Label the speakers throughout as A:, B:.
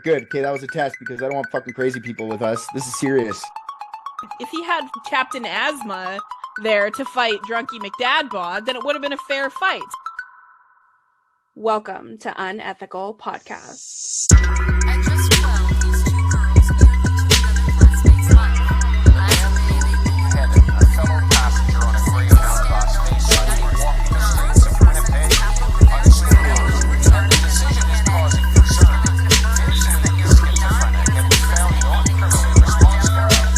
A: Good. Okay, that was a test because I don't want fucking crazy people with us. This is serious.
B: If he had Captain Asthma there to fight Drunky McDadbod, then it would have been a fair fight.
C: Welcome to Unethical Podcast.
D: I just found these two girls nearly together classmates life.
E: Had a fellow passenger on a Greyhound bus basically walking the streets of Winnipeg unscrewed, and the decision is causing concern. Facing the schizophrenic and we found non-criminal responsibility.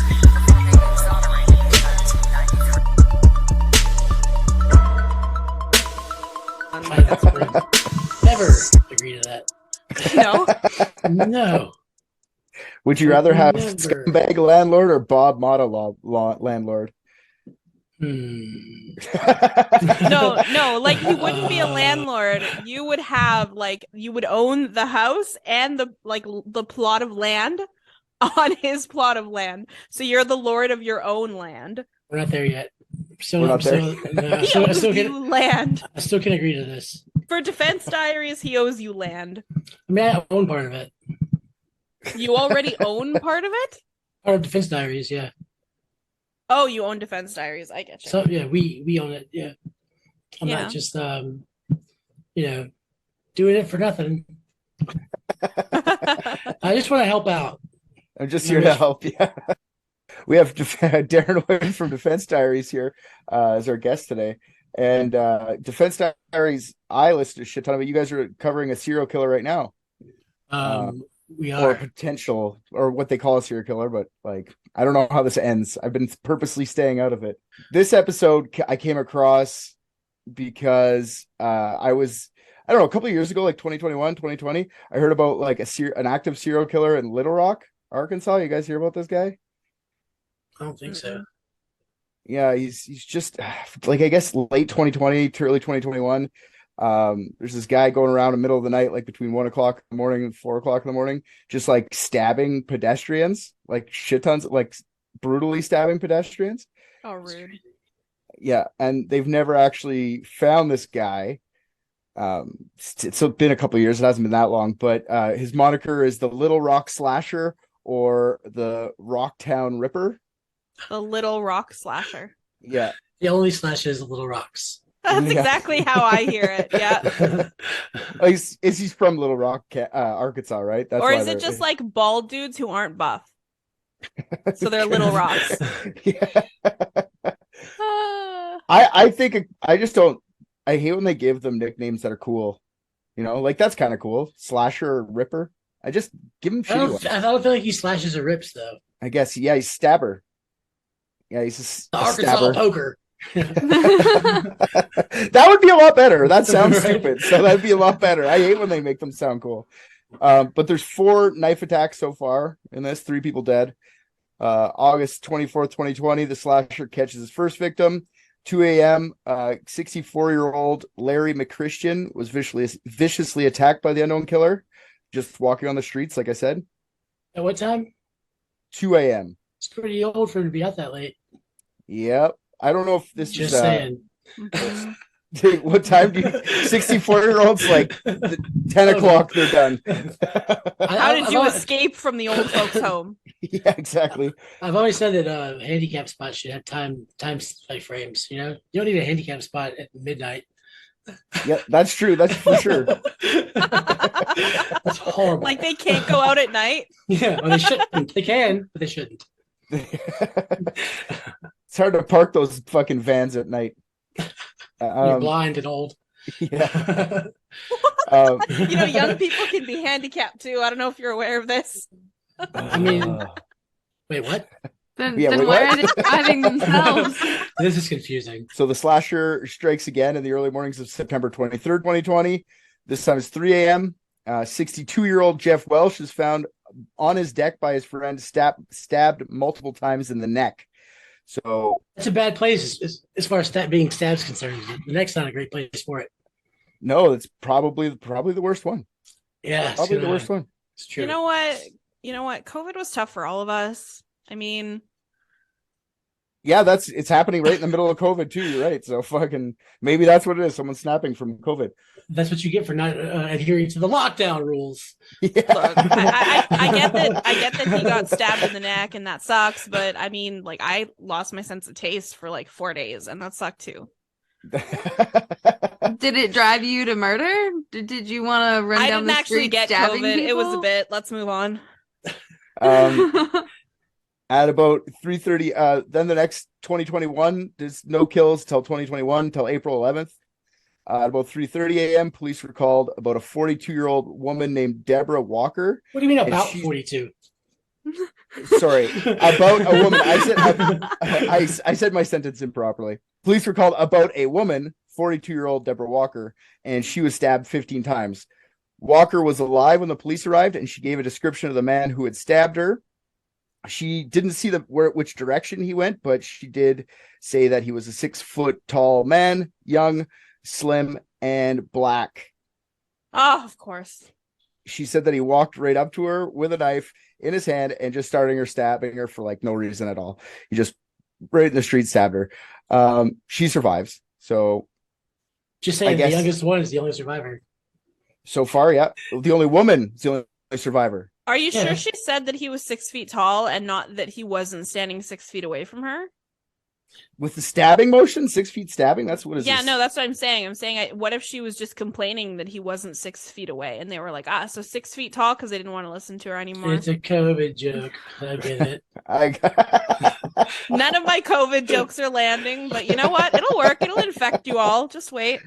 F: Never agree to that.
B: No?
F: No.
A: Would you rather have
F: Never.
A: scumbag landlord or Bob Motta landlord?
B: No, like you wouldn't be a landlord. You would have you would own the house and the plot of land on his plot of land. So you're the lord of your own land.
F: We're not there yet.
A: We're not there.
B: He owes you land.
F: I still can agree to this.
B: For Defense Diaries, he owes you land.
F: I mean, I own part of it.
B: You already own part of it?
F: Part of Defense Diaries, yeah.
B: Oh, you own Defense Diaries. I get you.
F: So yeah, we own it, yeah. I'm
B: Yeah.
F: not just doing it for nothing. I just want to help out.
A: I'm just here to help you. We have Darron Wood from Defense Diaries here as our guest today. And Defense Diaries, I listed a shit ton of it. You guys are covering a serial killer right now.
F: We
A: Or a
F: are.
A: potential, or what they call a serial killer, but I don't know how this ends. I've been purposely staying out of it. This episode I came across because I don't know, a couple of years ago, like 2021, 2020, I heard about an active serial killer in Little Rock, Arkansas. You guys hear about this guy?
F: I don't think so.
A: Yeah, he's just I guess late 2020 to early 2021. There's this guy going around in the middle of the night, like between 1 o'clock in the morning and 4 o'clock in the morning, just stabbing pedestrians, shit tons, brutally stabbing pedestrians.
B: Oh, rude.
A: Yeah, and they've never actually found this guy. It's been a couple of years, it hasn't been that long, but his moniker is the Little Rock Slasher or the Rocktown Ripper.
B: The Little Rock Slasher.
A: Yeah.
F: The only slash is Little Rocks.
B: That's
A: Yeah.
B: exactly how I hear it. Yeah.
A: He's from Little Rock, Arkansas, right? That's
B: Or
A: why
B: is it just bald dudes who aren't buff? So they're Little Rocks.
A: Yeah.
B: Ah.
A: I think I just don't. I hate when they give them nicknames that are cool. That's kind of cool. Slasher or Ripper. I just give him shitty ones.
F: I don't feel like he slashes or rips though.
A: I guess. Yeah, he's stabber. Yeah, he's
F: The
A: a
F: Arkansas
A: stabber.
F: poker.
A: That would be a lot better. That sounds
F: Right.
A: stupid. So that'd be a lot better. I hate when they make them sound cool. But there's 4 knife attacks so far in this. 3 people dead. August 24th, 2020, the slasher catches his first victim. 2 a.m., 64-year-old Larry McChristian was viciously attacked by the unknown killer, just walking on the streets, like I said.
F: At what time?
A: 2 a.m.
F: It's pretty old for him to be out that late.
A: Yep. I don't know if this
F: Just
A: is...
F: saying.
B: Mhm.
A: What time do you... 64-year-olds, 10 o'clock, they're done.
B: How did you
F: I've
B: escape from the old folks' home?
A: Yeah, exactly.
F: I've always said that handicap spots should have time frames. You don't need a handicap spot at midnight.
A: Yeah, that's true. That's for sure.
F: That's horrible.
B: They can't go out at night?
F: Yeah, well, they shouldn't. They can, but they shouldn't.
A: It's hard to park those fucking vans at night.
F: You're blind and old.
A: Yeah.
B: Young people can be handicapped too. I don't know if you're aware of this.
F: I mean, wait, what?
C: Then,
A: Yeah,
C: then
A: wait,
C: why
A: what?
C: are they driving themselves?
F: This is confusing.
A: So the slasher strikes again in the early mornings of September 23rd, 2020. This time it's 3 a.m. 62-year-old Jeff Welsh is found on his deck by his friend, stabbed multiple times in the neck. So
F: That's a bad place as far as being stabbed is concerned. The neck's not a great place for it.
A: no, it's probably the worst one.
F: Yeah, it's
A: Probably the worst one.
F: It's true.
B: You know what? COVID was tough for all of us. I mean,
A: Yeah, it's happening right in the middle of COVID too. You're right. So fucking maybe that's what it is. Someone's snapping from COVID.
F: That's what you get for not adhering to the lockdown rules.
B: Look, I get that. I get that he got stabbed in the neck, and that sucks. But I mean, like, I lost my sense of taste for like 4 days, and that sucked too.
C: Did it drive you to murder? Did you want to run
B: I
C: down
B: didn't
C: the
B: actually
C: street
B: get
C: stabbing
B: COVID. It was a
C: people?
B: bit. Let's move on.
A: At about 3:30, then the next 2021, there's no kills till 2021, till April 11th. At about 3:30 a.m., police were called about a 42-year-old woman named Deborah Walker.
F: What do you mean
A: And
F: about
A: she-
F: 42?
A: Sorry, about a woman. I said my sentence improperly. Police were called about a woman, 42-year-old Deborah Walker, and she was stabbed 15 times. Walker was alive when the police arrived, and she gave a description of the man who had stabbed her. She didn't see which direction he went, but she did say that he was a 6-foot tall man, young, slim, and black.
B: Oh, of course.
A: She said that he walked right up to her with a knife in his hand and just starting stabbing her for like no reason at all. He just right in the street stabbed her. She survives. So
F: Just saying,
A: I guess-
F: the youngest one is the only survivor.
A: so far, yeah, the only woman is the only survivor.
B: Are you
F: Yeah.
B: sure she said that he was 6 feet tall and not that he wasn't standing 6 feet away from her?
A: With the stabbing motion, 6 feet stabbing. That's what is.
B: Yeah,
A: this?
B: no, that's what I'm saying. I'm saying, what if she was just complaining that he wasn't 6 feet away, and they were like, so 6 feet tall because they didn't want to listen to her anymore.
F: It's a COVID joke. I get it.
B: None of my COVID jokes are landing, but you know what? It'll work. It'll infect you all. Just wait.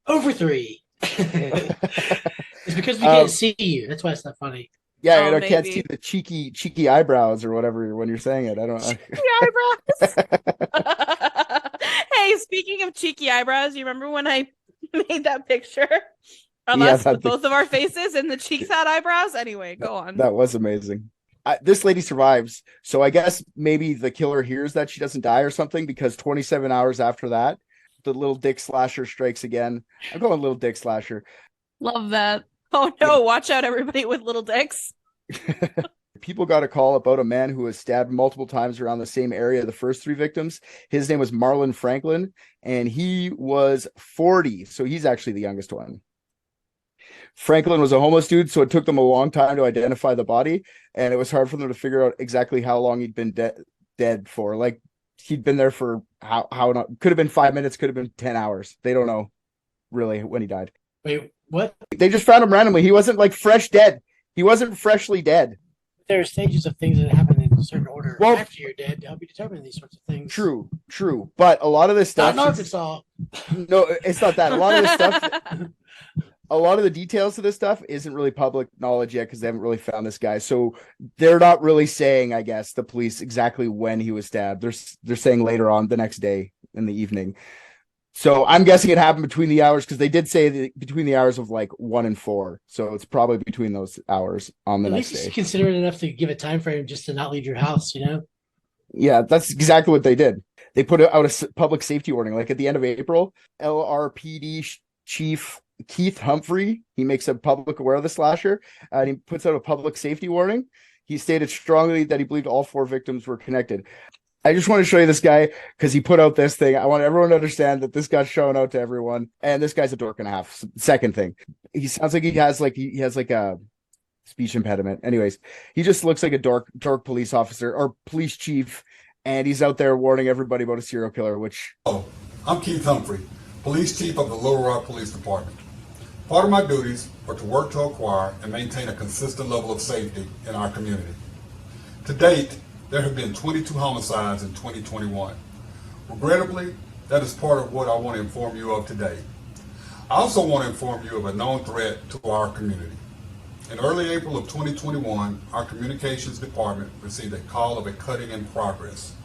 F: Over 3. It's because we can't see you. That's why it's not funny.
A: Yeah,
B: Oh,
A: and I can't
B: maybe.
A: see the cheeky eyebrows or whatever when you're saying it. I don't know.
B: Eyebrows. Hey, speaking of cheeky eyebrows, you remember when I made that picture of
A: Yeah,
B: us
A: that
B: with both of our faces and the cheeks had eyebrows? Anyway, go on.
A: That was amazing. This lady survives, so I guess maybe the killer hears that she doesn't die or something, because 27 hours after that, the little dick slasher strikes again. I'm going little dick slasher.
C: Love that.
B: Oh no, watch out, everybody with little dicks.
A: People got a call about a man who was stabbed multiple times around the same area, the first 3 victims. His name was Marlon Franklin, and he was 40, so he's actually the youngest one. Franklin was a homeless dude, so it took them a long time to identify the body, and it was hard for them to figure out exactly how long he'd been dead for. Like, he'd been there for how not, could have been 5 minutes, could have been 10 hours. They don't know really when he died.
F: Wait, what?
A: They just found him randomly. He wasn't like fresh dead. He wasn't freshly dead.
F: There are stages of things that happen in a certain order
A: Well-
F: after you're dead to help you determine these sorts of things.
A: True. But a lot of this
F: Not
A: stuff,
F: in Arkansas.
A: no, it's not that. A lot of this stuff, a lot of the details of this stuff isn't really public knowledge yet, because they haven't really found this guy. So they're not really saying, I guess, the police exactly when he was stabbed. They're saying later on, the next day in the evening. So I'm guessing it happened between the hours, because they did say between the hours of like 1 and 4. So it's probably between those hours on the
F: At
A: next
F: least
A: day.
F: consider it enough to give a time frame just to not leave your house, you know?
A: Yeah, that's exactly what they did. They put out a public safety warning. Like at the end of April, LRPD Chief Keith Humphrey, he makes a public aware of the slasher, and he puts out a public safety warning. He stated strongly that he believed all 4 victims were connected. I just want to show you this guy because he put out this thing. I want everyone to understand that this got shown out to everyone, and this guy's a dork and a half. Second thing, he sounds like he has like a speech impediment. Anyways, he just looks like a dork police officer or police chief, and he's out there warning everybody about a serial killer. Which
G: I'm Keith Humphrey, Police Chief of the Little Rock Police Department. Part of my duties are to work to acquire and maintain a consistent level of safety in our community. To date, there have been 22 homicides in 2021. Regrettably, that is part of what I want to inform you of today. I also want to inform you of a known threat to our community. In early April of 2021, our communications department received a call of a cutting in progress.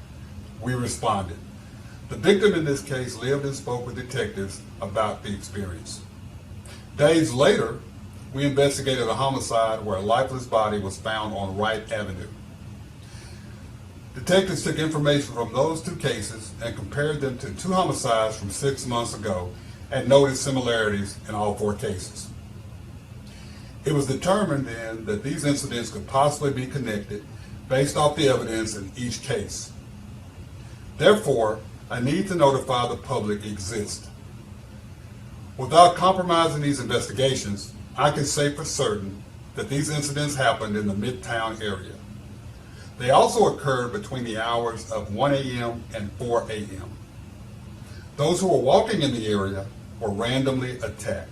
G: We responded. The victim in this case lived and spoke with detectives about the experience. Days later, we investigated a homicide where a lifeless body was found on Wright Avenue. Detectives took information from those 2 cases and compared them to 2 homicides from 6 months ago and noted similarities in all 4 cases. It was determined then that these incidents could possibly be connected based off the evidence in each case. Therefore, a need to notify the public exists. Without compromising these investigations, I can say for certain that these incidents happened in the Midtown area. They also occurred between the hours of 1 a.m. and 4 a.m. Those who were walking in the area were randomly attacked.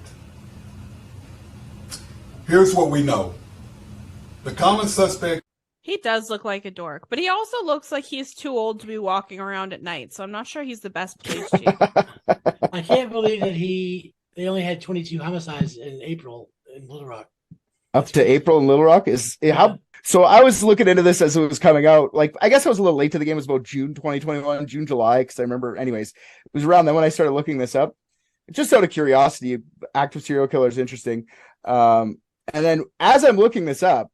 G: Here's what we know. The common suspect.
B: He does look like a dork, but he also looks like he's too old to be walking around at night, so I'm not sure he's the best police chief.
F: I can't believe that they only had 22 homicides in April in Little Rock.
A: Up to April in Little Rock is how. So I was looking into this as it was coming out. Like, I guess I was a little late to the game. It was about June 2021, June, July, because I remember. Anyways, it was around then when I started looking this up, just out of curiosity. Active serial killer is interesting. And then as I'm looking this up,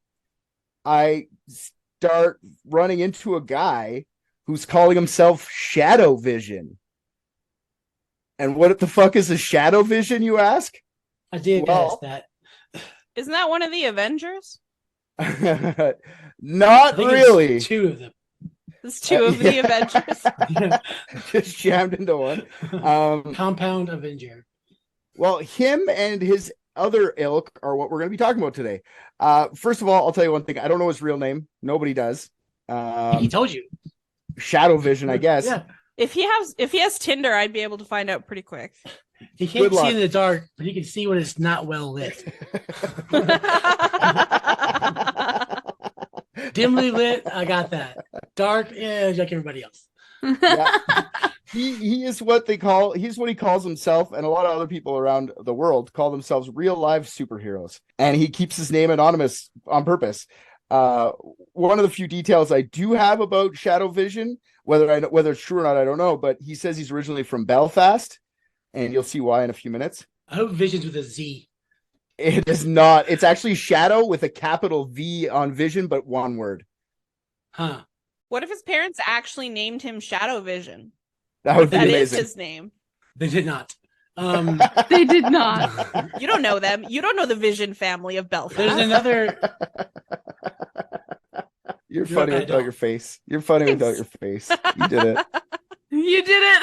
A: I start running into a guy who's calling himself Shadow Vision. And what the fuck is a Shadow Vision, you ask?
F: I did ask that.
B: Isn't that one of the Avengers?
A: Not really.
F: It's two of them.
B: There's two of the Avengers.
A: Just jammed into one.
F: Compound Avenger.
A: Well, him and his other ilk are what we're going to be talking about today. First of all, I'll tell you one thing. I don't know his real name. Nobody does.
F: He told you.
A: Shadow Vision, I guess.
F: Yeah.
B: If he has Tinder, I'd be able to find out pretty quick.
F: He can't
A: Good luck.
F: see in the dark, but he can see when it's not well lit. Dimly lit, I got that. Dark, yeah, like everybody else.
A: Yeah. He is what he calls himself, and a lot of other people around the world call themselves real life superheroes. And he keeps his name anonymous on purpose. One of the few details I do have about Shadow Vision, whether it's true or not, I don't know, but he says he's originally from Belfast, and you'll see why in a few minutes.
F: I hope Vision's with a Z.
A: It is not. It's actually Shadow with a capital V on Vision, but one word.
F: Huh.
B: What if his parents actually named him Shadow Vision?
A: That would be
B: That is
A: amazing.
B: his name.
F: They did not.
C: They did not.
B: You don't know them. You don't know the Vision family of Belfast.
F: There's another.
A: You're funny
F: I
A: without
F: don't.
A: your face. You're funny without your face. You did it.
C: You did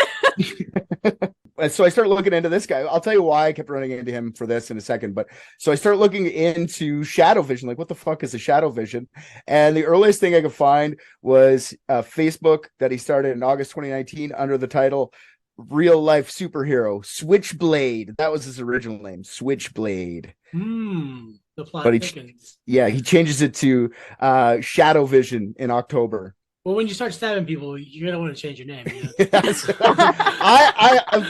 C: it.
A: And so I started looking into this guy. I'll tell you why I kept running into him for this in a second. But so I started looking into Shadow Vision. Like, what the fuck is a Shadow Vision? And the earliest thing I could find was Facebook that he started in August 2019 under the title Real Life Superhero Switchblade. That was his original name, Switchblade.
F: The plot
A: But he-
F: thickens.
A: Yeah, he changes it to Shadow Vision in October.
F: Well, when you start stabbing people, you're gonna want to change your name. You know?
A: Yes.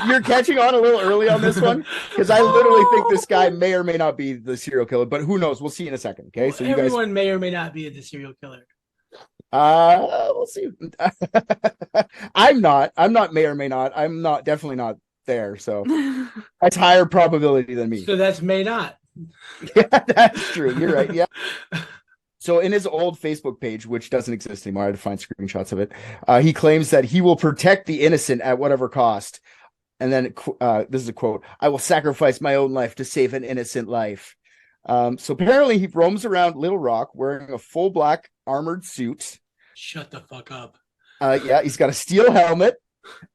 A: You're catching on a little early on this one because I literally think this guy may or may not be the serial killer, but who knows? We'll see in a second. Okay, so you guys,
F: Everyone may or may not be the serial killer.
A: we'll see. I'm not may or may not. I'm not definitely not there. So that's higher probability than me.
F: So that's may not.
A: Yeah, that's true. You're right. Yeah. So in his old Facebook page, which doesn't exist anymore, I had to find screenshots of it. He claims that he will protect the innocent at whatever cost. And then this is a quote: "I will sacrifice my own life to save an innocent life." So apparently he roams around Little Rock wearing a full black armored suit.
F: Shut the fuck up.
A: Yeah, he's got a steel helmet,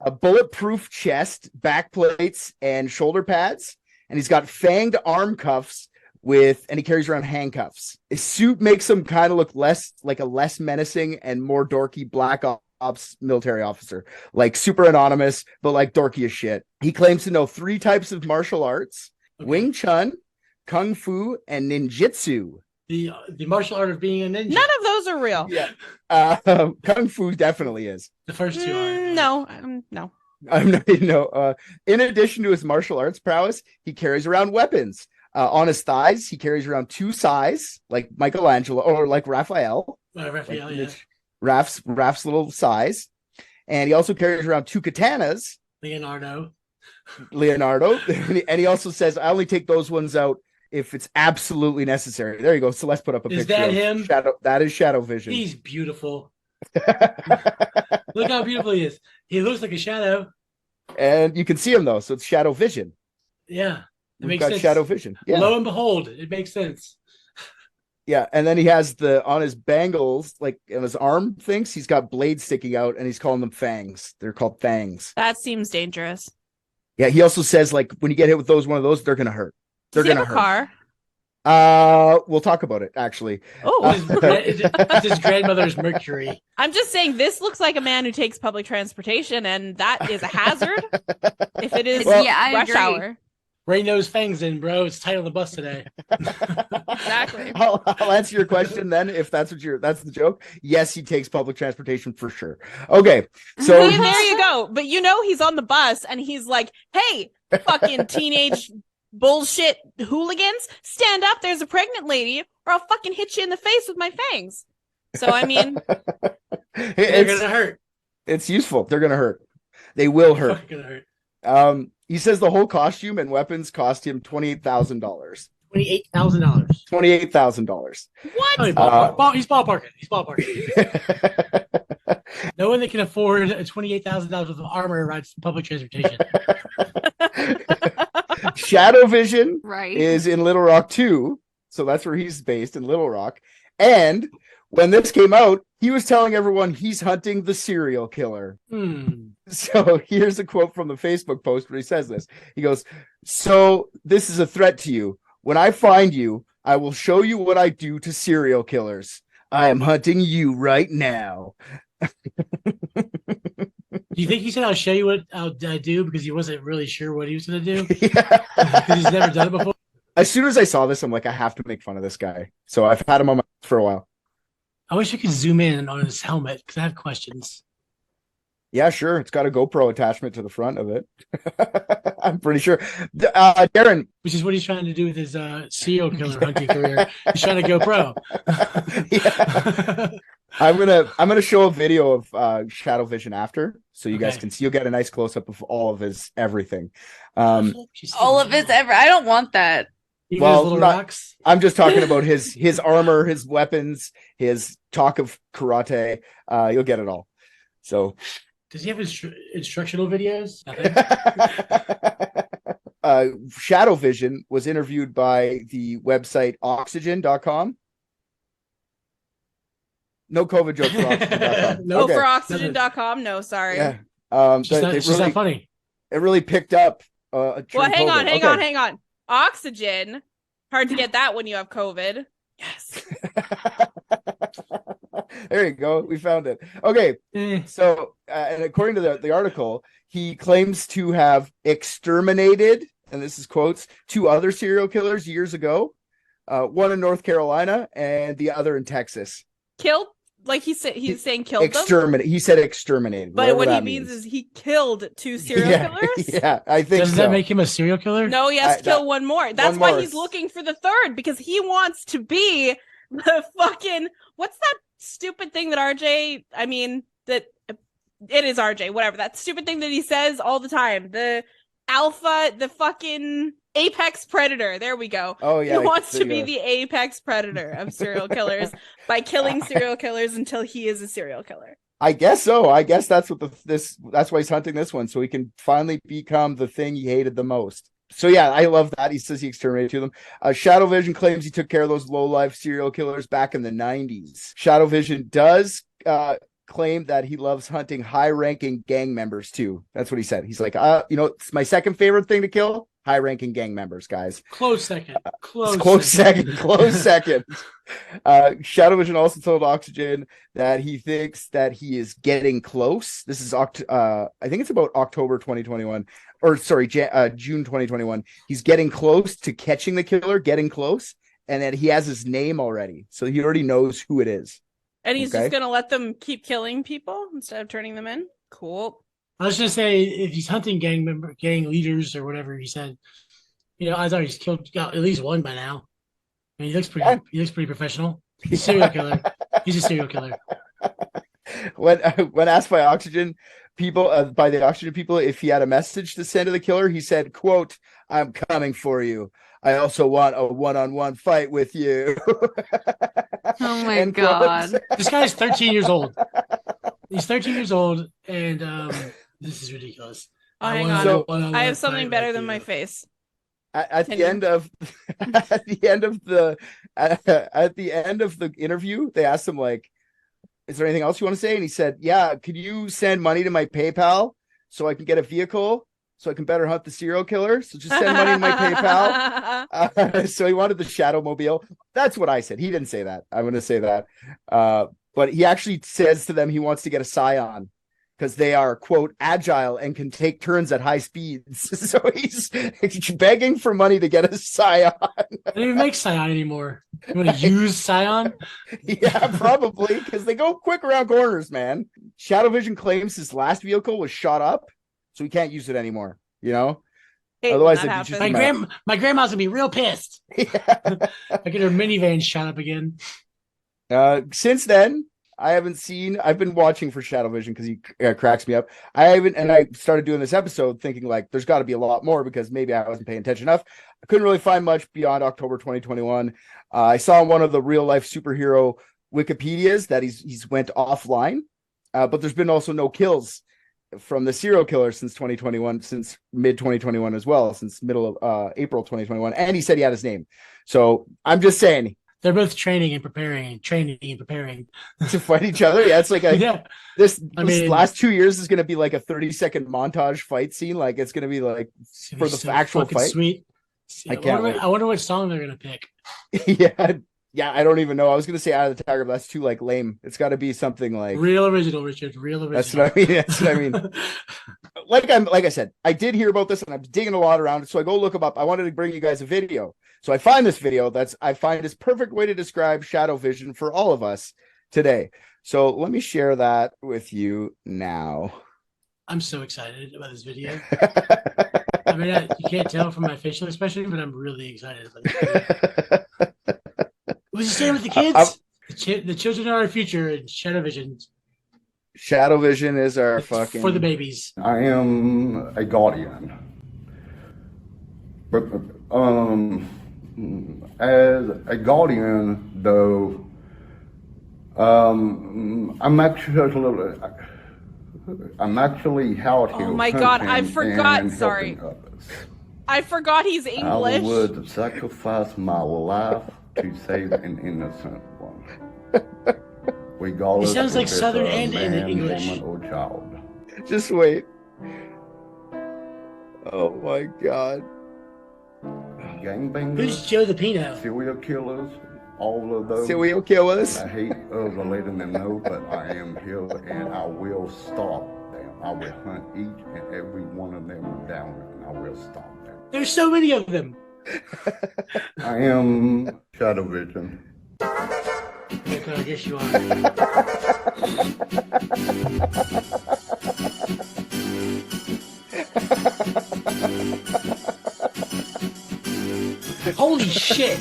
A: a bulletproof chest, back plates, and shoulder pads. And he's got fanged arm cuffs and he carries around handcuffs. His suit makes him kind of look less menacing and more dorky black ops military officer, like super anonymous, but like dorky as shit. He claims to know 3 types of martial arts: Wing Chun, Kung Fu, and Ninjutsu.
F: The martial art of being a ninja.
B: None of those are real.
A: Yeah. Kung Fu definitely is.
F: The first two are.
B: No.
A: I'm not, in addition to his martial arts prowess, he carries around weapons. On his thighs, he carries around 2 sais, like Michelangelo or like Raphael.
F: Raphael,
A: Like
F: yeah.
A: Raph's little sais. And he also carries around 2 katanas.
F: Leonardo.
A: And he also says, "I only take those ones out if it's absolutely necessary." There you go. So let's put up a
F: Is
A: picture.
F: that
A: of
F: him?
A: Shadow. That is Shadow Vision.
F: He's beautiful. Look how beautiful he is. He looks like a shadow.
A: And you can see him though, so it's Shadow Vision.
F: Yeah. It
A: We've
F: makes
A: got
F: sense.
A: Shadow Vision. Yeah.
F: Lo and behold, it makes sense.
A: Yeah, and then he has on his bangles, like in his arm things, he's got blades sticking out, and he's calling them fangs. They're called fangs.
B: That seems dangerous.
A: Yeah, he also says like when you get hit with one of those, they're gonna hurt. They're
B: Does he
A: gonna
B: have a
A: hurt.
B: car?
A: We'll talk about it actually.
B: Oh,
F: It's his grandmother's Mercury.
B: I'm just saying this looks like a man who takes public transportation, and that is a hazard. If it is
C: Well, yeah, I
B: rush
C: agree.
B: hour.
F: Ray knows fangs in, bro. It's tight on the bus today.
B: Exactly.
A: I'll answer your question then, if that's that's the joke. Yes, he takes public transportation for sure. Okay, so
B: See, there you go. But he's on the bus and he's like, "Hey, fucking teenage bullshit hooligans, stand up! There's a pregnant lady, or I'll fucking hit you in the face with my fangs." So I mean,
F: They're gonna hurt.
A: it's useful. They're gonna hurt. They will hurt.
F: Fucking gonna hurt.
A: He says the whole costume and weapons cost him $28,000.
F: $28,000.
A: $28,000.
B: what?
F: Oh, he's ballparking. He's ballparking. No one that can afford $28,000 worth of armor rides public transportation.
A: Shadow Vision
C: Right.
A: is in Little Rock too, so that's where he's based, in Little Rock. And when this came out, he was telling everyone he's hunting the serial killer. So here's a quote from the Facebook post where he says this. He goes, "So this is a threat to you. When I find you, I will show you what I do to serial killers. I am hunting you right now."
F: Do you think he said, "I'll show you what I do," because he wasn't really sure what he was going to do?
A: Yeah.
F: Because he's never done it before.
A: As soon as I saw this, I'm like, I have to make fun of this guy. So I've had him on my for a while.
F: I wish I could zoom in on his helmet because I have questions.
A: Yeah, sure. It's got a GoPro attachment to the front of it. I'm pretty sure. Darren.
F: Which is what he's trying to do with his serial killer hunting career. He's trying to go pro.
A: Yeah. I'm gonna show a video of Shadow Vision after, so you guys can see. You'll get a nice close up of all of his everything.
C: All of his ever. I don't want that.
F: Even
A: Well,
F: his little
A: not-
F: rocks.
A: I'm just talking about his armor, his weapons, his talk of karate. You'll get it all. So.
F: Does he have instructional videos? Nothing.
A: Shadow Vision was interviewed by the website oxygen.com. No COVID jokes for oxygen.com.
F: No.
B: For oxygen.com? No, sorry.
A: Yeah.
F: It's just not funny.
A: It really picked up.
B: Well, hang on. Oxygen. Hard to get that when you have COVID. Yes.
A: There you go. We found it. Okay. So, and according to the article, he claims to have exterminated, and this is quotes, 2 other serial killers years ago. One in North Carolina and the other in Texas.
B: Killed? Like he's saying killed them?
A: Exterminate. He said exterminated.
B: But what he means is he killed 2 serial killers?
A: Yeah, I think
F: Doesn't that make him a serial killer?
B: No, he has to kill one more. That's
A: one
B: why
A: more.
B: he's looking for the third, because he wants to be the fucking... What's that stupid thing that RJ... I mean, that... It is RJ, whatever. That stupid thing that he says all the time. The alpha, the fucking apex predator. There we go.
A: Oh, yeah.
B: He wants to be the apex predator of serial killers by killing serial killers until he is a serial killer.
A: I guess so. I guess that's what that's why he's hunting this one, so he can finally become the thing he hated the most. So yeah, I love that. He says he exterminated 2 of them. Shadow Vision claims he took care of those low-life serial killers back in the 90s. Shadow Vision does claim that he loves hunting high-ranking gang members too. That's what he said. He's like, it's my second favorite thing to kill. High-ranking gang members, guys.
F: Close second.
A: Close second. Shadow Vision also told Oxygen that he thinks that he is getting close. This is I think it's about October 2021, or sorry, June 2021. He's getting close to catching the killer, and that he has his name already, so he already knows who it is.
B: And he's just gonna let them keep killing people instead of turning them in. Cool.
F: I was just say, if he's hunting gang leaders or whatever he said, I thought he's got at least one by now. I mean, he looks pretty professional. He's a serial killer. He's a serial killer.
A: When asked by Oxygen people, if he had a message to send to the killer, he said, quote, "I'm coming for you. I also want a one-on-one fight with you."
C: Oh my God.
F: This guy's 13 years old. He's 13 years old, and this is ridiculous.
B: Oh, hang on. I have something better than my face.
A: at the
B: Continue.
A: end of at the end of the at the end of the interview, they asked him like, "Is there anything else you want to say?" And he said, "Yeah, could you send money to my PayPal so I can get a vehicle so I can better hunt the serial killer? So just send money to my PayPal." So he wanted the Shadow Mobile. That's what I said. He didn't say that. I'm going to say that. But he actually says to them he wants to get a Scion because they are, quote, agile and can take turns at high speeds. So he's begging for money to get a Scion.
F: They don't even make Scion anymore. You want to use Scion?
A: Yeah, probably, because they go quick around corners, man. Shadow Vision claims his last vehicle was shot up, so he can't use it anymore, you know?
B: Hate when
A: Otherwise,
B: that
A: it'd be
B: happens.
A: just
F: My grandma's gonna be real pissed.
A: Yeah.
F: I get her minivan shot up again.
A: Since then, I've been watching for Shadow Vision because he cracks me up. I started doing this episode thinking like there's got to be a lot more because maybe I wasn't paying attention enough. I couldn't really find much beyond October 2021. I saw one of the real life superhero Wikipedias that he's went offline, but there's been also no kills from the serial killer since 2021, since mid 2021 as well, since middle of April 2021. And he said he had his name. So I'm just saying.
F: They're both training and preparing
A: To fight each other. Yeah, it's like this last 2 years is going to be like a 30-second montage fight scene. Like it's going to be like for the
F: so
A: actual
F: fucking
A: fight.
F: Sweet.
A: I
F: wonder what song they're gonna pick.
A: yeah. I don't even know. I was going to say Out of the Tiger, but that's too like lame. It's got to be something like
F: Real original, Richard. Real original.
A: That's what I mean. That's what I mean. Like I said, I did hear about this and I'm digging a lot around it. So I go look them up. I wanted to bring you guys a video. So I find this video I find this perfect way to describe Shadow Vision for all of us today. So let me share that with you now.
F: I'm so excited about this video. I mean, you can't tell from my facial expression, but I'm really excited about this video. Was he saying with the kids? The children are our future, and Shadow Vision.
A: Shadow Vision is our
F: It's
A: fucking
F: for the babies.
H: I am a guardian. But as a guardian, though, I'm actually out here.
B: Oh my God, I
H: hunting
B: forgot,
H: and
B: sorry.
H: helping others.
B: I forgot he's
H: I
B: English.
H: would sacrifice my life to save an innocent one. Regardless
F: He sounds like
H: if it's
F: Southern
H: a
F: and
H: man,
F: English.
H: woman, or child.
A: Just wait. Oh my God.
H: Gangbangers,
F: Who's Joe the Pino?
H: serial killers, all of those.
A: Serial killers.
H: I hate letting them know, but I am here and I will stop them. I will hunt each and every one of them down and I will stop them.
F: There's so many of them.
H: I am Shadow Vision.
F: Okay, I guess you are. Holy shit!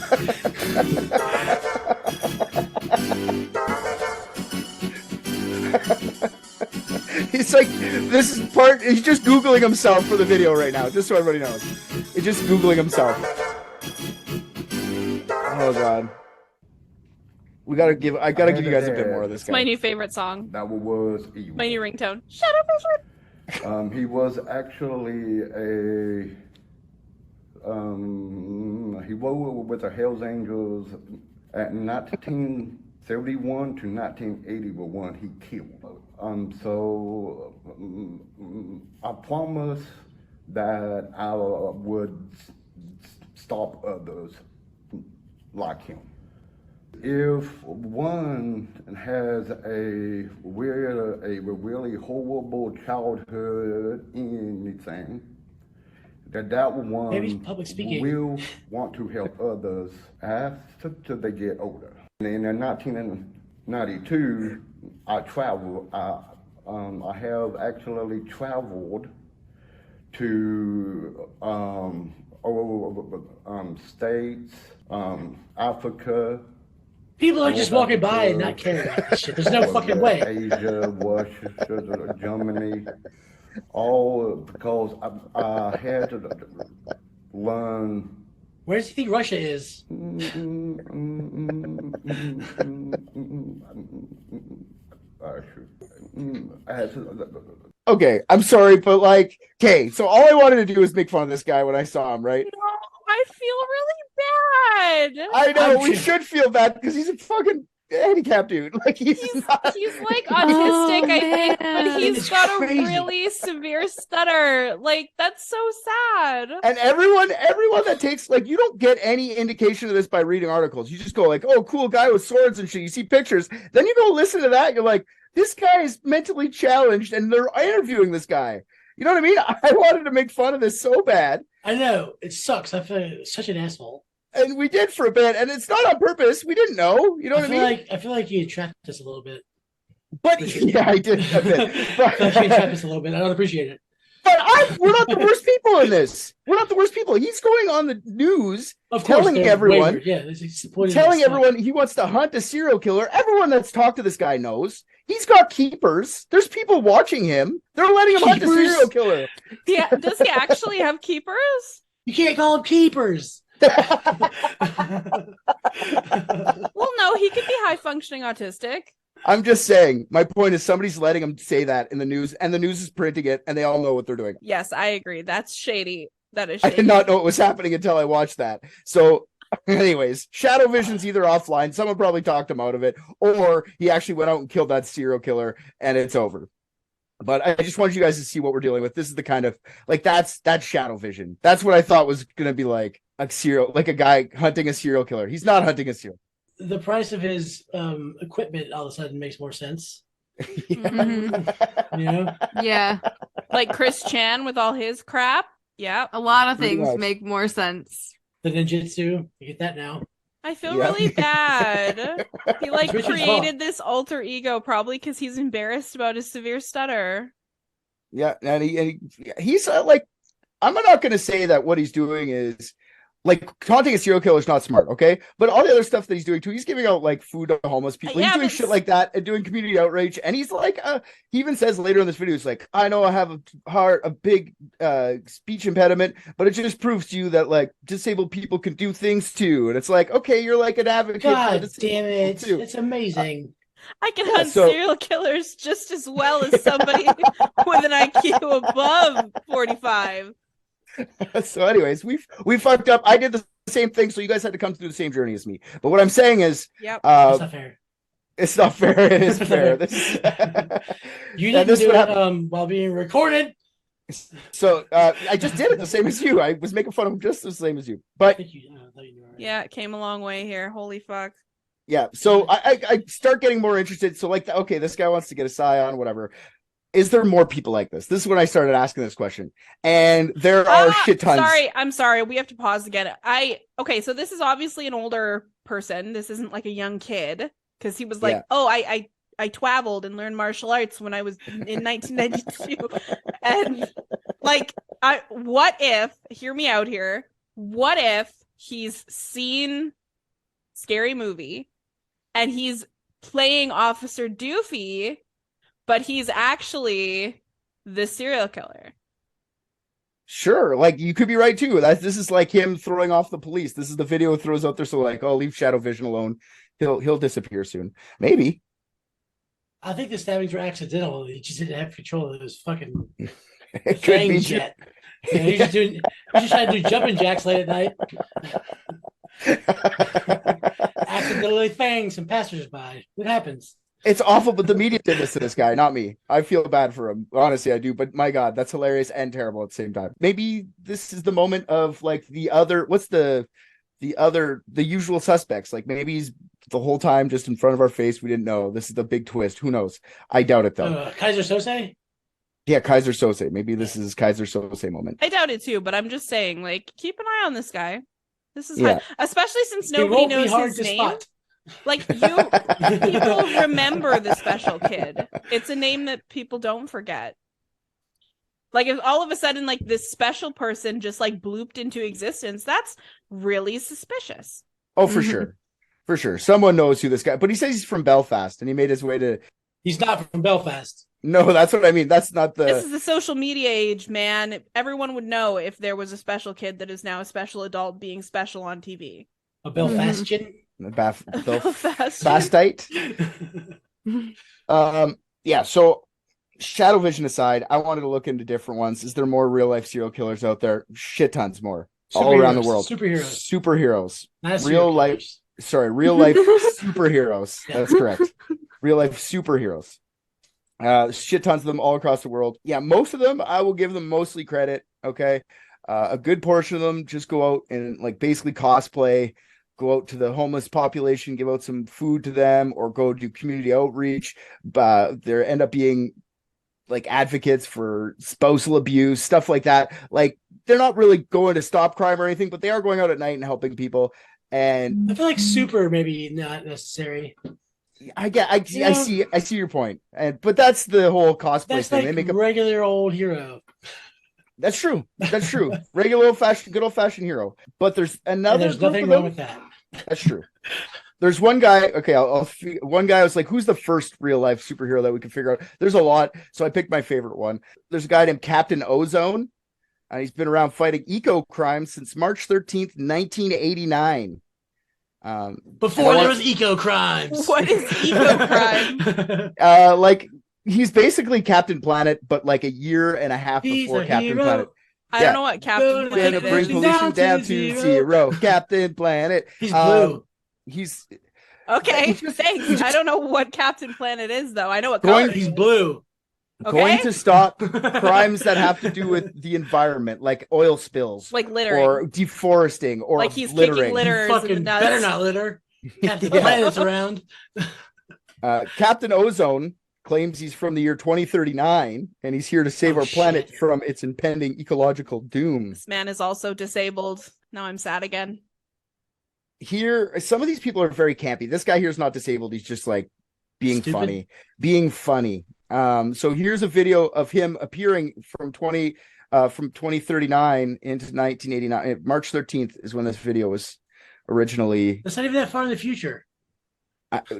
A: He's like, this is part. He's just Googling himself for the video right now, just so everybody knows. He's just Googling himself. Oh God. I gotta give you guys a bit more of this
B: It's my
A: guy.
B: new favorite song.
H: That was evil.
B: My new ringtone. Shadow Vision.
H: He was actually he wore with the Hells Angels at 1971 to 1980 were one he killed. I promise that I would stop others like him. If one has a really horrible childhood, anything, that
F: Maybe
H: one
F: public speaking.
H: will want to help others after they get older. And in 1992, I traveled. I have actually traveled to states, Africa.
F: People are just walking by and not caring about this shit. There's no fucking way.
H: Asia, Russia, Germany, all because I had to learn.
F: Where does he think Russia is?
A: Okay, I'm sorry, but like, okay, so all I wanted to do was make fun of this guy when I saw him, right?
B: I feel really bad.
A: I know, we
F: I'm-
A: should feel bad because he's a fucking handicapped dude. Like he's
B: He's
A: not...
B: like autistic, I think,
C: man.
B: but he's
F: It's
B: got
F: crazy.
B: a really severe stutter. Like, that's so sad.
A: And everyone that takes, like, you don't get any indication of this by reading articles. You just go like, oh, cool guy with swords and shit. You see pictures, then you go listen to that. You're like, this guy is mentally challenged, and they're interviewing this guy. You know what I mean? I wanted to make fun of this so bad,
F: I know it sucks. I feel like such an asshole.
A: and we did for a bit, and it's not on purpose. We didn't know. You know what I mean?
F: I feel like you trapped us a little bit.
A: But yeah, I did a bit.
F: I feel like you trapped us a little bit. I don't appreciate it.
A: But we're not the worst people in this. We're not the worst people. He's going on the news
F: Of course,
A: telling
F: they're
A: everyone,
F: wayward. Yeah, this is supporting
A: telling
F: this stuff.
A: everyone he wants to hunt a serial killer. Everyone that's talked to this guy knows he's got keepers. There's people watching him. They're letting him hunt a
F: Keepers?
A: serial killer.
B: Yeah, does he actually have keepers?
F: You can't call them keepers.
B: Well, no, he could be high functioning autistic.
A: I'm just saying. My point is, somebody's letting him say that in the news, and the news is printing it, and they all know what they're doing.
B: Yes, I agree. That's shady. That is
A: I
B: shady.
A: did not know what was happening until I watched that. So, anyways, Shadow Vision's either offline, someone probably talked him out of it, or he actually went out and killed that serial killer, and it's over. But I just wanted you guys to see what we're dealing with. This is the kind of, like, that's Shadow Vision. That's what I thought was going to be like a guy hunting a serial killer. He's not hunting a serial.
F: The price of his equipment all of a sudden makes more sense.
C: Mhm.
F: You know,
C: Yeah.
B: Like Chris Chan with all his crap. Yeah.
C: A lot of
A: Pretty
C: things
A: much.
C: make more sense.
F: the ninjutsu. You get that now.
B: I feel
A: Yeah.
B: really bad. He like
F: It's Richard's
B: created
F: fault.
B: this alter ego probably because he's embarrassed about his severe stutter.
A: Yeah, and he's like, I'm not going to say that what he's doing is like taunting a serial killer is not smart, okay? But all the other stuff that he's doing too, he's giving out like food to homeless people.
B: Yeah,
A: He's doing
B: but
A: shit like that and doing community outreach. And he's like, he even says later in this video, it's like, I know I have a big speech impediment, but it just proves to you that like disabled people can do things too. And it's like, okay, you're like an advocate. for
F: God
A: disabled
F: damn it!
A: people, too.
F: It's amazing.
B: I can
A: Yeah,
B: hunt
A: so-
B: serial killers just as well as somebody with an IQ above 45.
A: So, anyways, we fucked up. I did the same thing, so you guys had to come through the same journey as me. But what I'm saying is,
B: Yep.
F: That's not fair.
A: it's not fair. It is fair. This is...
F: You
A: And
F: didn't
A: this
F: do
A: would
F: it
A: happen.
F: while being recorded.
A: So I just did it the same as you. I was making fun of him just the same as you.
F: I
A: But
F: think you. I thought you knew already.
B: Yeah, it came a long way here. Holy fuck.
A: yeah, so I start getting more interested. So like, okay, this guy wants to get a scion, whatever. Is there more people like this? This is when I started asking this question, and there are shit tons.
B: I'm sorry. We have to pause again. Okay, so this is obviously an older person. This isn't like a young kid because he was like,
A: Yeah.
B: "Oh, I traveled and learned martial arts when I was in 1992," and like, what if? Hear me out here. What if he's seen Scary Movie and he's playing Officer Doofy? But he's actually the serial killer.
A: Sure, like you could be right too. This is like him throwing off the police. This is the video it throws out there. So like, oh, leave Shadow Vision alone. He'll disappear soon. Maybe.
F: I think the stabbings were accidental. He just didn't have control of his fucking
A: It could
F: fang
A: be.
F: jet. Yeah, he's just trying to do jumping jacks late at night. Accidentally fang some passersby. It happens.
A: It's awful, but the media did this to this guy, not me. I feel bad for him. Honestly, I do. But my God, that's hilarious and terrible at the same time. Maybe this is the moment of like the other. What's the usual suspects? Like maybe he's the whole time just in front of our face. We didn't know. This is the big twist. Who knows? I doubt it though.
F: Kaiser Sose?
A: Yeah, Kaiser Sose. Maybe this is Kaiser Sose moment.
B: I doubt it too, but I'm just saying, like, keep an eye on this guy. This is
A: Yeah.
B: especially since
F: It
B: nobody
F: won't be
B: knows
F: hard
B: his
F: to
B: name.
F: spot.
B: Like people remember the special kid. It's a name that people don't forget. Like if all of a sudden like this special person just like blooped into existence, that's really suspicious.
A: Oh, for sure. For sure. Someone knows who this guy, but he says he's from Belfast and he made his way to.
F: He's not from Belfast.
A: No, that's what I mean. That's not
B: This
A: the.
B: is the social media age, man. Everyone would know if there was a special kid that is now a special adult being special on TV.
F: A Belfastian?
A: Belfastite. Yeah. So, Shadow Vision aside, I wanted to look into different ones. Is there more real life serial killers out there? Shit tons more. all around the
F: Superheroes.
A: world. Superheroes.
F: Not
A: Real
F: superheroes.
A: life. Sorry, real life superheroes.
F: Yeah.
A: That's correct. Real life superheroes. Shit tons of them all across the world. Yeah, most of them, I will give them mostly credit. Okay. A good portion of them just go out and like basically cosplay, go out to the homeless population, give out some food to them, or go do community outreach. But they end up being like advocates for spousal abuse, stuff like that. Like they're not really going to stop crime or anything, but they are going out at night and helping people. And
F: I feel like super maybe not necessary.
A: I see your point. But that's the whole cosplay
F: That's
A: thing.
F: like
A: They make a
F: regular old hero.
A: That's true. Regular good old fashioned hero. But there's another.
F: And there's
A: group
F: nothing
A: of
F: wrong
A: them.
F: with that.
A: That's true. There's one guy. Okay, one guy was like, "Who's the first real life superhero that we can figure out?" There's a lot, so I picked my favorite one. There's a guy named Captain Ozone, and he's been around fighting eco crime since March 13th, 1989.
F: Before there was eco crimes.
B: What is eco crime?
A: Like he's basically Captain Planet, but like a year and a half before Captain
F: hero.
A: Planet.
B: I don't know what Captain
A: Gonna
B: Planet
A: bring
B: is.
A: pollution down to zero. Captain Planet.
F: He's blue.
A: He's
B: Okay, thanks. I don't know what Captain Planet is, though. I know what
A: Going-
B: color
F: He's
B: it is.
F: blue.
A: going
B: Okay?
A: to stop crimes that have to do with the environment, like oil spills,
B: Like littering.
A: or deforesting, or
B: Like he's
A: littering.
B: kicking litter in the
F: Fucking
B: nuts.
F: better not litter. Captain
A: Yeah.
F: Planet's around.
A: Captain Ozone claims he's from the year 2039, and he's here to save
F: Oh,
A: our planet
F: shit.
A: from its impending ecological doom.
B: This man is also disabled. Now I'm sad again.
A: Here, some of these people are very campy. This guy here is not disabled. He's just like being
F: Stupid.
A: funny. So here's a video of him appearing from 2039 into 1989. March 13th is when this video was originally.
F: That's not even that far in the future.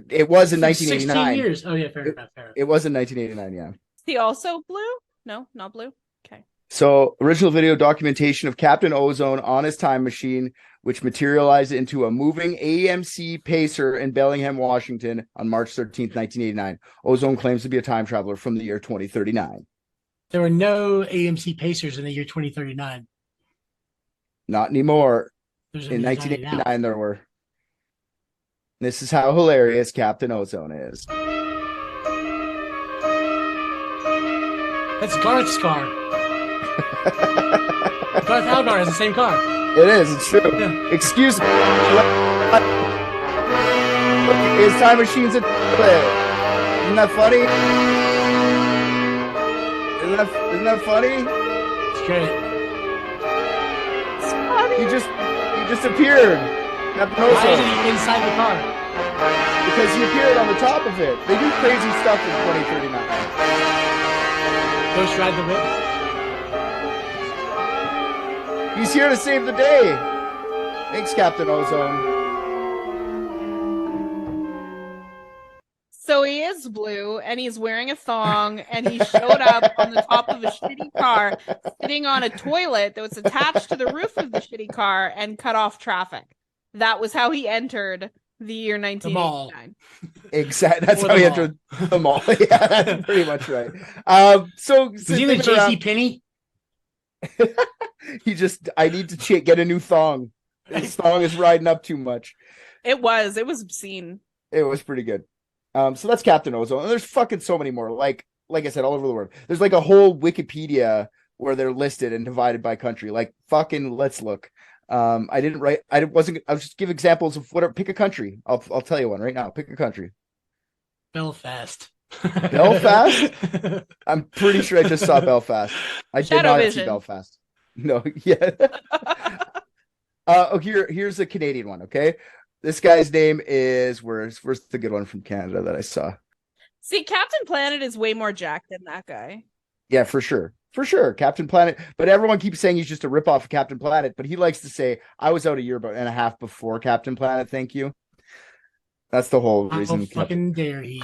A: It was in
F: It's like 16
A: 1989.
F: years. Oh, yeah, fair enough.
A: It was in 1989. Yeah.
B: Is he also blue? No, not blue. Okay.
A: So original video documentation of Captain Ozone on his time machine, which materialized into a moving AMC Pacer in Bellingham, Washington on March 13th, 1989. Ozone claims to be a time traveler from the year 2039.
F: There were no AMC Pacers in the year 2039.
A: Not anymore.
F: There's
A: In
F: only 90 now.
A: 1989, there were. This is how hilarious Captain Ozone is.
F: That's Garth's car. Garth Algar has the same car.
A: It is. It's true.
F: Yeah.
A: Excuse me. His time machine's a toilet. Isn't that funny? Isn't that funny?
F: It's great.
A: He just appeared. Captain
F: Why is
A: Ozone.
F: he inside the car?
A: Because he appeared on the top of it. They do crazy stuff in 2039.
F: Ghost Ride the Whip.
A: He's here to save the day. Thanks, Captain Ozone.
B: So he is blue and he's wearing a thong and he showed up on the top of a shitty car sitting on a toilet that was attached to the roof of the shitty car and cut off traffic. That was how he entered the year
F: mall.
B: 1989.
A: Exactly. That's
F: Or
A: how
F: the
A: he
F: mall.
A: entered the mall. Yeah, that's pretty much right. So
F: Was he the JC Penney?
A: He just, I need to get a new thong. His thong is riding up too much.
B: It was obscene.
A: It was pretty good. So that's Captain Ozone. And there's fucking so many more. Like I said, all over the world. There's like a whole Wikipedia where they're listed and divided by country. Like fucking, let's look. I was just give examples of whatever. Pick a country. I'll tell you one right now. Pick a country.
F: Belfast.
A: Belfast? I'm pretty sure I just saw Belfast. I did
B: Shadow
A: not see
B: Vision.
A: Belfast. No, yeah. Here's a Canadian one. Okay, this guy's name is where's the good one from Canada that I saw?
B: See, Captain Planet is way more jacked than that guy.
A: Yeah, for sure, Captain Planet. But everyone keeps saying he's just a ripoff of Captain Planet. But he likes to say, "I was out a year and a half before Captain Planet." Thank you. That's the whole
F: How
A: reason.
F: fucking dare he?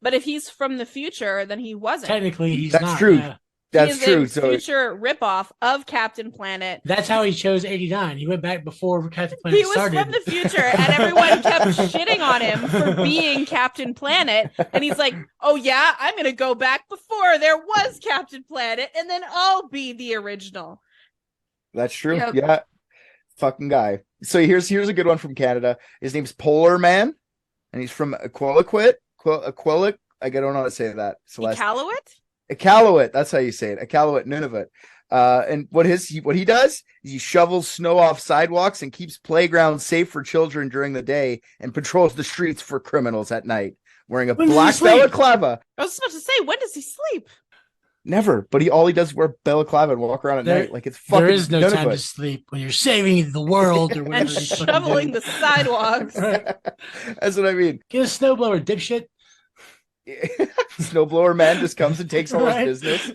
B: But if he's from the future, then he wasn't.
F: Technically, he's
A: That's
F: not.
A: true.
F: yeah.
A: That's
B: He is
A: true.
B: a
A: So
B: future ripoff of Captain Planet.
F: That's how he chose 89. He went back before Captain Planet
B: He was
F: started.
B: from the future, and everyone kept shitting on him for being Captain Planet. And he's like, "Oh yeah, I'm gonna go back before there was Captain Planet, and then I'll be the original."
A: that's true.
C: Yep.
A: Yeah. fucking guy. So here's a good one from Canada. His name's Polar Man, and he's from Iqaluit. I don't know how to say that. Celeste. Iqaluit. That's how you say it. Iqaluit, Nunavut. And what he does is he shovels snow off sidewalks and keeps playgrounds safe for children during the day and patrols the streets for criminals at night, wearing a black balaclava.
B: I was about to say, when does he sleep?
A: Never, but all he does is wear balaclava and walk around at night like it's fucking.
F: There is no
A: Nunavut.
F: time to sleep when you're saving the world or whatever.
B: And shoveling the sidewalks.
A: That's what I mean.
F: Get a snowblower, dipshit.
A: Snowblower man just comes and takes all his business.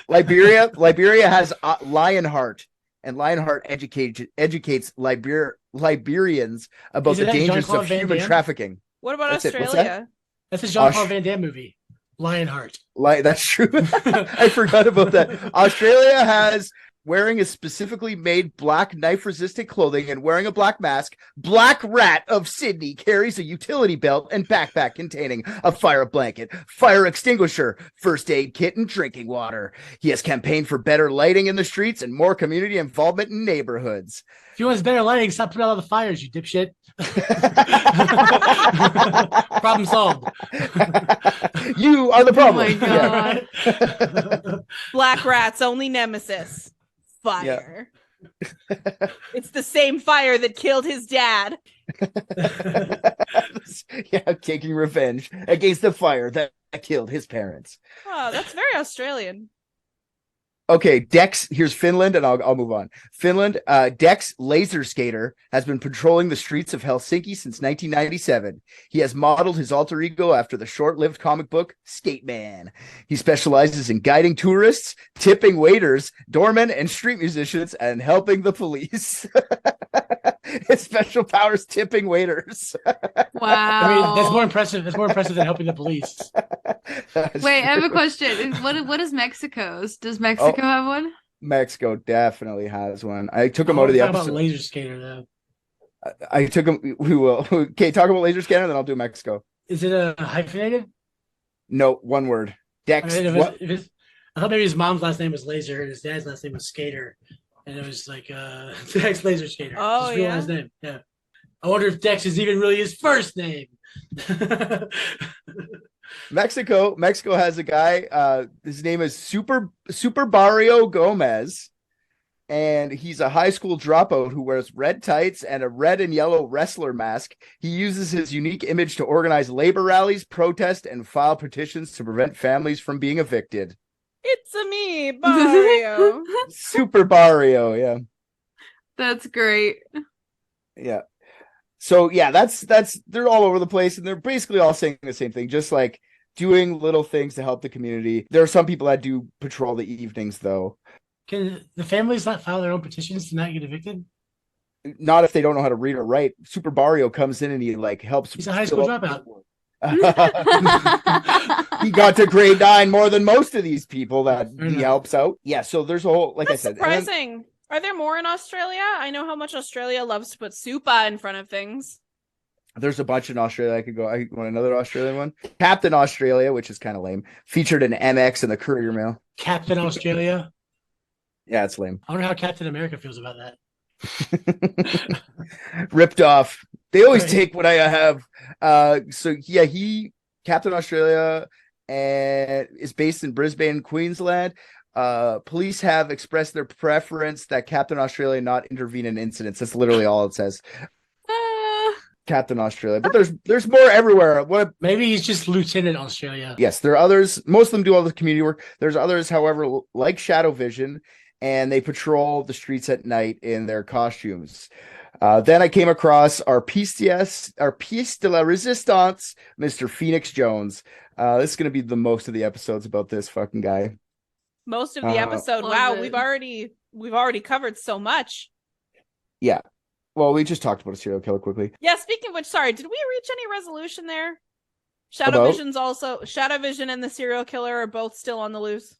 A: Liberia has Lionheart, and Lionheart educates Liberians about the dangers of human trafficking.
B: What about
A: That's
B: Australia?
F: That's a Jean-Claude Van Damme movie. Lionheart.
A: That's true. I forgot about that. Australia has wearing a specifically made black knife-resistant clothing and wearing a black mask. Black Rat of Sydney carries a utility belt and backpack containing a fire blanket, fire extinguisher, first aid kit, and drinking water. He has campaigned for better lighting in the streets and more community involvement in neighborhoods.
F: If you want better lighting, stop putting out all the fires, you dipshit. Problem solved.
A: You are the problem.
C: Oh my god.
A: Yeah.
B: Black Rat's only nemesis. Fire. Yeah. It's the same fire that killed his dad.
A: Yeah, taking revenge against the fire that killed his parents.
B: Oh, that's very Australian.
A: Okay, Dex, here's Finland, and I'll move on. Finland, Dex Laser Skater has been patrolling the streets of Helsinki since 1997. He has modeled his alter ego after the short-lived comic book Skate Man. He specializes in guiding tourists, tipping waiters, doormen, and street musicians, and helping the police. His special powers tipping waiters.
C: Wow.
F: I mean, that's more impressive. That's more impressive than helping the police.
C: Wait, I have a question. What is Mexico's? Does Mexico have one?
A: Mexico definitely has one. I took him out of the episode.
F: About Laser Skater though.
A: I took him. We will. Okay, talk about Laser Skater, then I'll do Mexico.
F: Is it a hyphenated?
A: No, one word. Dex.
F: I thought maybe his mom's last name was Laser and his dad's last name was Skater, and it was like Dex Laser Skater.
B: Oh,
F: his real last name. Yeah. I wonder if Dex is even really his first name.
A: Mexico has a guy. His name is Super Barrio Gomez, and he's a high school dropout who wears red tights and a red and yellow wrestler mask. He uses his unique image to organize labor rallies, protest, and file petitions to prevent families from being evicted.
B: It's a me, Barrio.
A: Super Barrio, yeah.
C: That's great.
A: Yeah. So yeah, that's they're all over the place, and they're basically all saying the same thing, just like doing little things to help the community. There are some people that do patrol the evenings, though.
F: Can the families not file their own petitions to not get evicted?
A: Not if they don't know how to read or write. Super Barrio comes in and he like helps.
F: He's a high school dropout.
A: He got to grade 9 more than most of these people that he helps out. Yeah, so there's a whole, like
B: That's
A: I said,
B: surprising. Are there more in Australia? I know how much Australia loves to put super in front of things.
A: There's a bunch in Australia. I want another Australian one. Captain Australia, which is kind of lame, featured in MX and the Courier Mail.
F: Captain Australia.
A: Yeah, it's lame.
F: I wonder how Captain America feels about that.
A: Ripped off. They always take what I have. So yeah, Captain Australia, and is based in Brisbane, Queensland. Police have expressed their preference that Captain Australia not intervene in incidents. That's literally all it says. Captain Australia, but there's more everywhere.
F: Maybe he's just Lieutenant Australia.
A: Yes, there are others. Most of them do all the community work. There's others, however, like Shadow Vision, and they patrol the streets at night in their costumes. Then I came across our piece de la resistance, Mr. Phoenix Jones. This is going to be the most of the episodes about this fucking guy.
B: Most of the episode. Wow,
C: it.
B: we've already covered so much.
A: Yeah. Well, we just talked about a serial killer quickly.
B: Yeah, speaking of which, sorry, did we reach any resolution there? Shadow Vision and the serial killer are both still on the loose.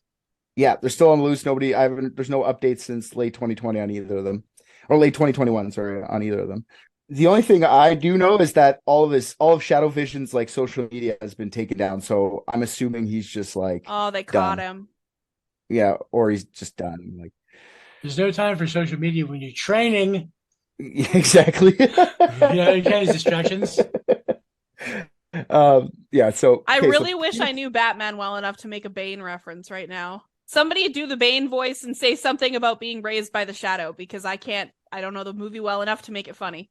A: Yeah, they're still on the loose. There's no updates since late 2020 on either of them. Or late 2021, sorry, on either of them. The only thing I do know is that all of Shadow Vision's like social media has been taken down. So I'm assuming he's just like
B: they caught him.
A: Yeah, or he's just done. Like
F: There's no time for social media when you're training.
A: Exactly.
F: You can't have distractions.
A: Yeah. So
B: I
A: okay, so
B: really wish I knew Batman well enough to make a Bane reference right now. Somebody do the Bane voice and say something about being raised by the shadow, because I don't know the movie well enough to make it funny.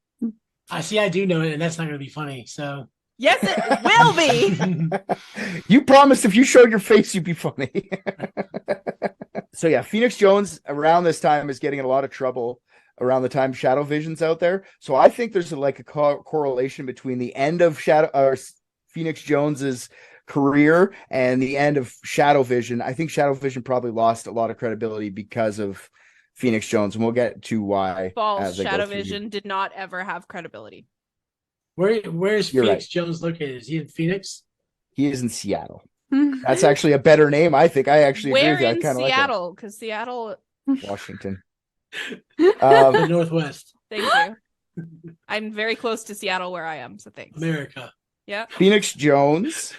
F: I do know it, and that's not going to be funny. So
B: Yes, it will be.
A: You promised if you showed your face, you'd be funny. So yeah, Phoenix Jones around this time is getting in a lot of trouble around the time Shadow Vision's out there. So I think there's a correlation between the end of Phoenix Jones's career and the end of Shadow Vision. I think Shadow Vision probably lost a lot of credibility because of Phoenix Jones, and we'll get to why.
B: False. Shadow Vision did not ever have credibility.
F: Where's
A: You're
F: Phoenix
A: right.
F: Jones located? Is he in Phoenix?
A: He is in Seattle. That's actually a better name, I think. I actually agree
B: Where
A: with you. I
B: in
A: kind of
B: Seattle? Because Seattle.
A: like Washington.
F: The Northwest.
B: Thank you. I'm very close to Seattle where I am, so thanks.
F: America.
B: Yeah.
A: Phoenix Jones.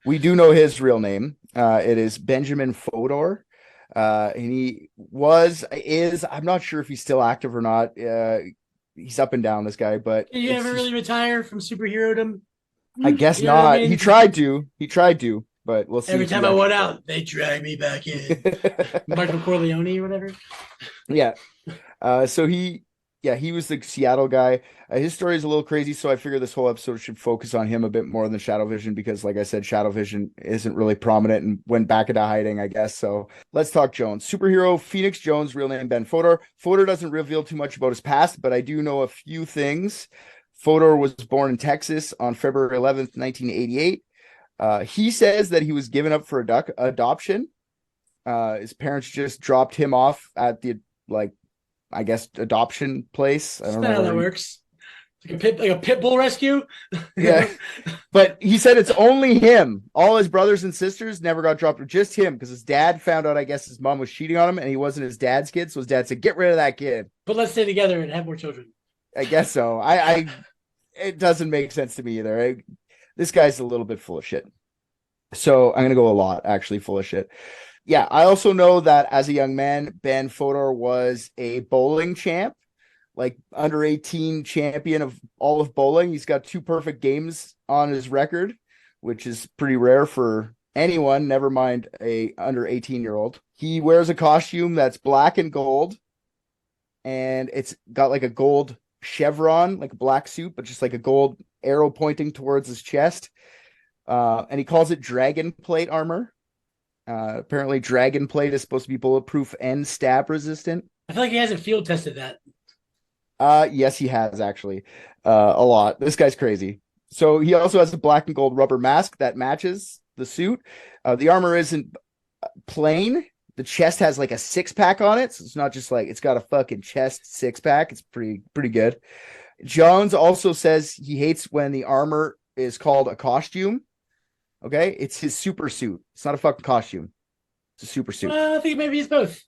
A: We do know his real name. It is Benjamin Fodor. And he is, I'm not sure if he's still active or not. He's up and down, this guy, but
F: Did you ever really retire from superherodom?
A: I guess
F: You know what
A: not.
F: I mean?
A: He tried to, but we'll see.
F: Every
A: if he
F: time I
A: actually
F: went out, they drag me back in. Michael Corleone or whatever.
A: Yeah. So he was the Seattle guy. His story is a little crazy, so I figure this whole episode should focus on him a bit more than Shadow Vision, because like I said, Shadow Vision isn't really prominent and went back into hiding, I guess. So let's talk Jones. Superhero Phoenix Jones, real name Ben Fodor. Fodor doesn't reveal too much about his past, but I do know a few things. Fodor was born in Texas on February 11th, 1988. He says that he was given up for adoption. His parents just dropped him off at the, I guess, adoption place. I don't know
F: how that works. Like a pit bull rescue.
A: Yeah, but he said it's only him. All his brothers and sisters never got dropped, just him, because his dad found out, I guess, his mom was cheating on him, and he wasn't his dad's kid, so his dad said, "Get rid of that kid."
F: But let's stay together and have more children.
A: I guess so. It doesn't make sense to me either. This guy's a little bit full of shit. So I'm gonna go a lot, actually, full of shit. Yeah, I also know that as a young man, Ben Fodor was a bowling champ, like under 18 champion of all of bowling. He's got 2 perfect games on his record, which is pretty rare for anyone, never mind a under 18-year-old. He wears a costume that's black and gold, and it's got like a gold chevron, like a black suit, but just like a gold arrow pointing towards his chest. And he calls it dragon plate armor. Apparently dragon plate is supposed to be bulletproof and stab resistant.
F: I feel like he hasn't field tested that.
A: Yes, he has, actually. A lot. This guy's crazy. So he also has a black and gold rubber mask that matches the suit. The armor isn't plain. The chest has like a 6-pack on it, so it's not just like it's got a fucking chest 6-pack. It's pretty good. Jones also says he hates when the armor is called a costume. Okay, it's his super suit. It's not a fucking costume. It's a super suit.
F: I think maybe it's both.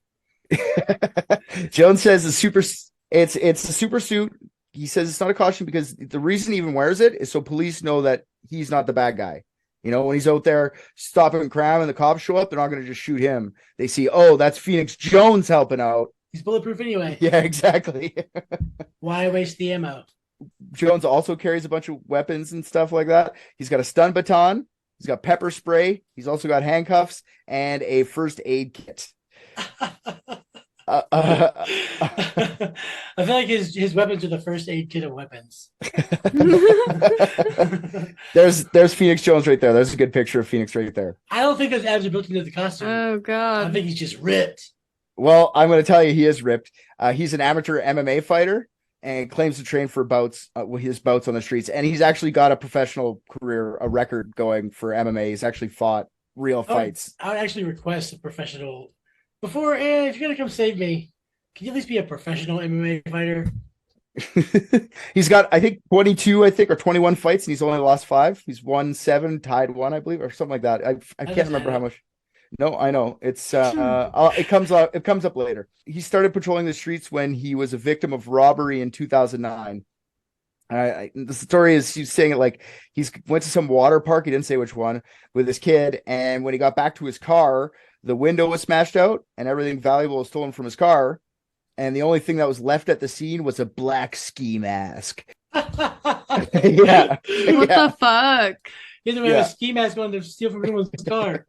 A: Jones says it's a super suit. He says it's not a costume because the reason he even wears it is so police know that he's not the bad guy. You know, when he's out there stopping crime and the cops show up, they're not going to just shoot him. They see, oh, that's Phoenix Jones helping out.
F: He's bulletproof anyway.
A: Yeah, exactly.
F: Why waste the ammo?
A: Jones also carries a bunch of weapons and stuff like that. He's got a stun baton. He's got pepper spray. He's also got handcuffs and a first aid kit.
F: I feel like his weapons are the first aid kit of weapons.
A: There's Phoenix Jones right there. There's a good picture of Phoenix right there.
F: I don't think those abs are built into the costume.
C: Oh God!
F: I think he's just ripped.
A: Well, I'm going to tell you, he is ripped. He's an amateur MMA fighter and claims to train for bouts, his bouts on the streets. And he's actually got a professional career, a record going for MMA. He's actually fought real fights.
F: I would actually request a professional. Before, if you're going to come save me, can you at least be a professional MMA fighter?
A: He's got, I think, 22, or 21 fights, and he's only lost 5. He's won 7, tied 1, I believe, or something like that. I can't remember how much. No, I know. It's it comes up later. He started patrolling the streets when he was a victim of robbery in 2009. The story is he's saying it like he went to some water park. He didn't say which one with his kid, and when he got back to his car, The window was smashed out, and everything valuable was stolen from his car. And the only thing that was left at the scene was a black ski mask. Yeah.
C: What the fuck?
F: He doesn't have a ski mask on to steal from someone's car.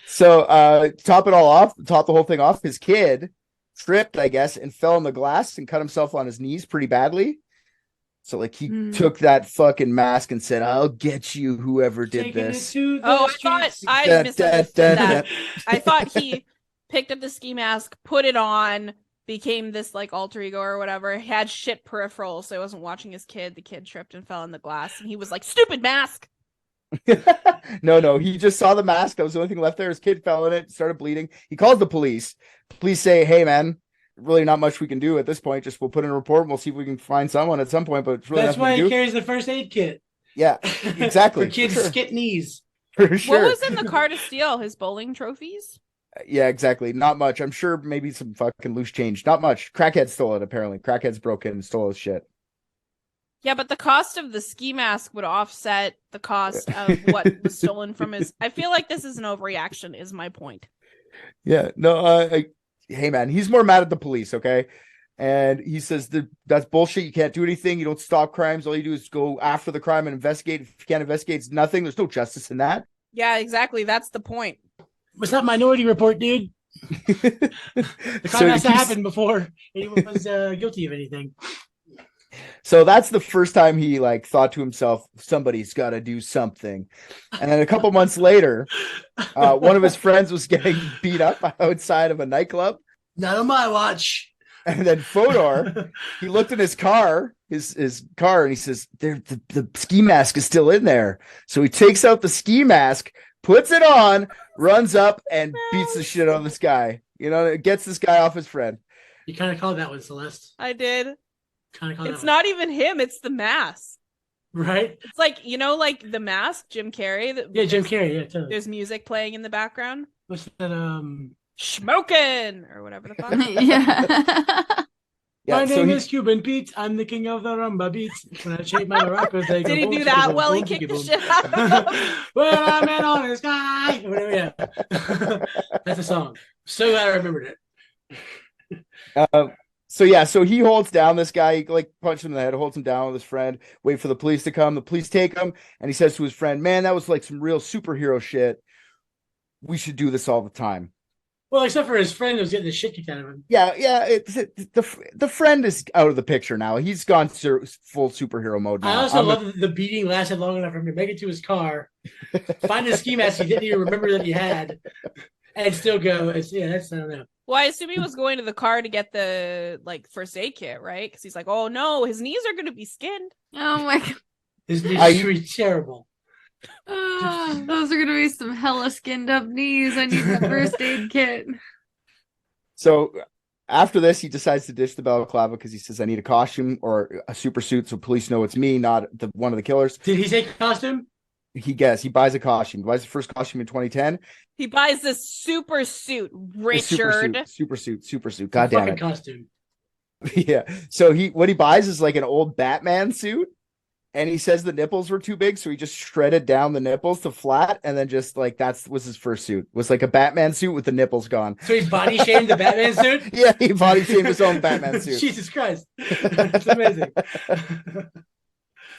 A: So top the whole thing off, his kid tripped, I guess, and fell on the glass and cut himself on his knees pretty badly. So like he took that fucking mask and said, "I'll get you, whoever did this."
B: Oh, I misunderstood that. I thought he picked up the ski mask, put it on, became this like alter ego or whatever, had shit peripheral, so he wasn't watching his kid. The kid tripped and fell in the glass, and he was like, "Stupid mask."
A: No, he just saw the mask. That was the only thing left there. His kid fell in it, started bleeding. He calls the police. Police say, "Hey, man, really not much we can do at this point. Just we'll put in a report and we'll see if we can find someone at some point." But it's really
F: that's why
A: he
F: he carries the first aid kit.
A: Yeah, exactly.
F: For kids' skit knees.
A: For sure.
B: What was in the car to steal? His bowling trophies?
A: Yeah, exactly. Not much. I'm sure maybe some fucking loose change. Not much. Crackhead stole it, apparently. Crackheads broke in and stole his shit.
B: Yeah, but the cost of the ski mask would offset the cost of what was stolen from his... I feel like this is an overreaction, is my point.
A: Yeah, no, hey, man, he's more mad at the police, okay? And he says that's bullshit. You can't do anything. You don't stop crimes. All you do is go after the crime and investigate. If you can't investigate, it's nothing. There's no justice in that.
B: Yeah, exactly. That's the point.
F: What's that Minority Report, dude? The crime has to happen before anyone was guilty of anything.
A: So that's the first time he like thought to himself, somebody's got to do something. And then a couple months later, one of his friends was getting beat up outside of a nightclub.
F: Not on my watch.
A: And then Fodor, he looked in his car, his car, and he says, the ski mask is still in there. So he takes out the ski mask, puts it on, runs up, and beats the shit out of this guy. You know, it gets this guy off his friend.
F: You kind of called that one, Celeste.
B: I did.
F: It's
B: not even him, it's the mask.
F: Right?
B: It's like, you know, like The Mask, Jim Carrey.
F: Yeah, Jim Carrey, yeah, totally.
B: There's music playing in the background.
F: What's that,
B: Smoking! Or whatever the fuck.
A: Yeah,
F: my name is Cuban Pete. I'm the king of the rumba beats. When I shake my maracas, they go
B: Did he
F: boom,
B: do that
F: boom,
B: while he
F: boom,
B: kicked the
F: boom.
B: shit out of him?
F: Well, I'm in on the sky. Whatever, yeah. That's a song. So glad I remembered it.
A: So he holds down this guy, he like punches him in the head, holds him down with his friend, wait for the police to come. The police take him, and he says to his friend, "Man, that was like some real superhero shit. We should do this all the time."
F: Well, except for his friend who's getting the shit kicked out of him.
A: Yeah. The friend is out of the picture now. He's gone full superhero mode now.
F: I also love that the beating lasted long enough for him to make it to his car, find a ski mask he didn't even remember that he had, and still go. That's I don't know.
B: Well, I assume he was going to the car to get the like first aid kit, right? Because he's like, "Oh no, his knees are going to be skinned."
C: Oh my god.
F: His knees are really terrible.
C: Those are gonna be some hella skinned up knees. I need that first aid kit.
A: So after this, he decides to ditch the balaclava because he says, "I need a costume or a super suit so police know it's me, not one of the killers."
F: Did he take costume?
A: He buys a costume. He buys the first costume in 2010.
B: He buys this super suit, Richard.
A: Super suit. God damn it.
F: Costume.
A: Yeah. So what he buys is like an old Batman suit. And he says the nipples were too big, so he just shredded down the nipples to flat, and then just like was his first suit. Was like a Batman suit with the nipples gone.
F: So he's body shamed the Batman suit?
A: Yeah, he body shamed his own Batman suit.
F: Jesus Christ. That's amazing.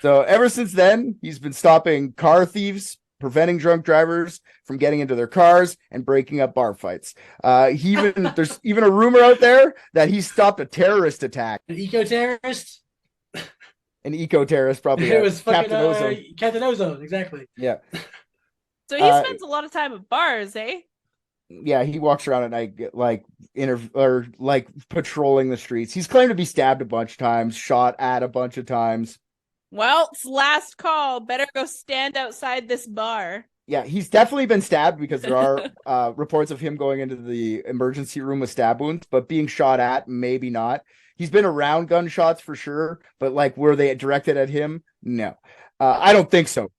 A: So ever since then, he's been stopping car thieves, preventing drunk drivers from getting into their cars, and breaking up bar fights. There's even a rumor out there that he stopped a terrorist attack.
F: An eco-terrorist?
A: An eco-terrorist, probably.
F: It was fucking
A: Captain Ozone.
F: Captain Ozone, exactly.
A: Yeah.
B: So he spends a lot of time at bars, eh?
A: Yeah, he walks around at night, like patrolling the streets. He's claimed to be stabbed a bunch of times, shot at a bunch of times.
B: Well, it's last call. Better go stand outside this bar.
A: Yeah, he's definitely been stabbed because there are reports of him going into the emergency room with stab wounds, but being shot at, maybe not. He's been around gunshots for sure, but like, were they directed at him? No, I don't think so.